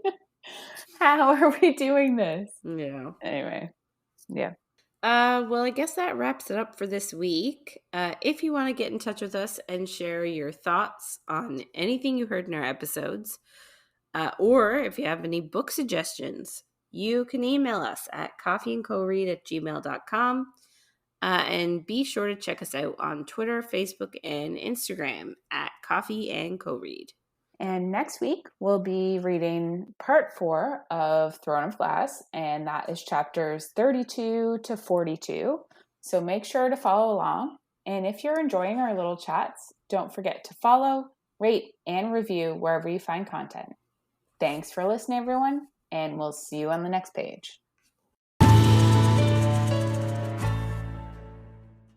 how are we doing this? Yeah. Anyway, yeah. Well, I guess that wraps it up for this week. If you want to get in touch with us and share your thoughts on anything you heard in our episodes, or if you have any book suggestions, you can email us at coffeeandcoread@gmail.com. And be sure to check us out on Twitter, Facebook, and Instagram at Coffee and Co-Read. And next week, we'll be reading part 4 of Throne of Glass, and that is chapters 32 to 42. So make sure to follow along. And if you're enjoying our little chats, don't forget to follow, rate, and review wherever you find content. Thanks for listening, everyone, and we'll see you on the next page.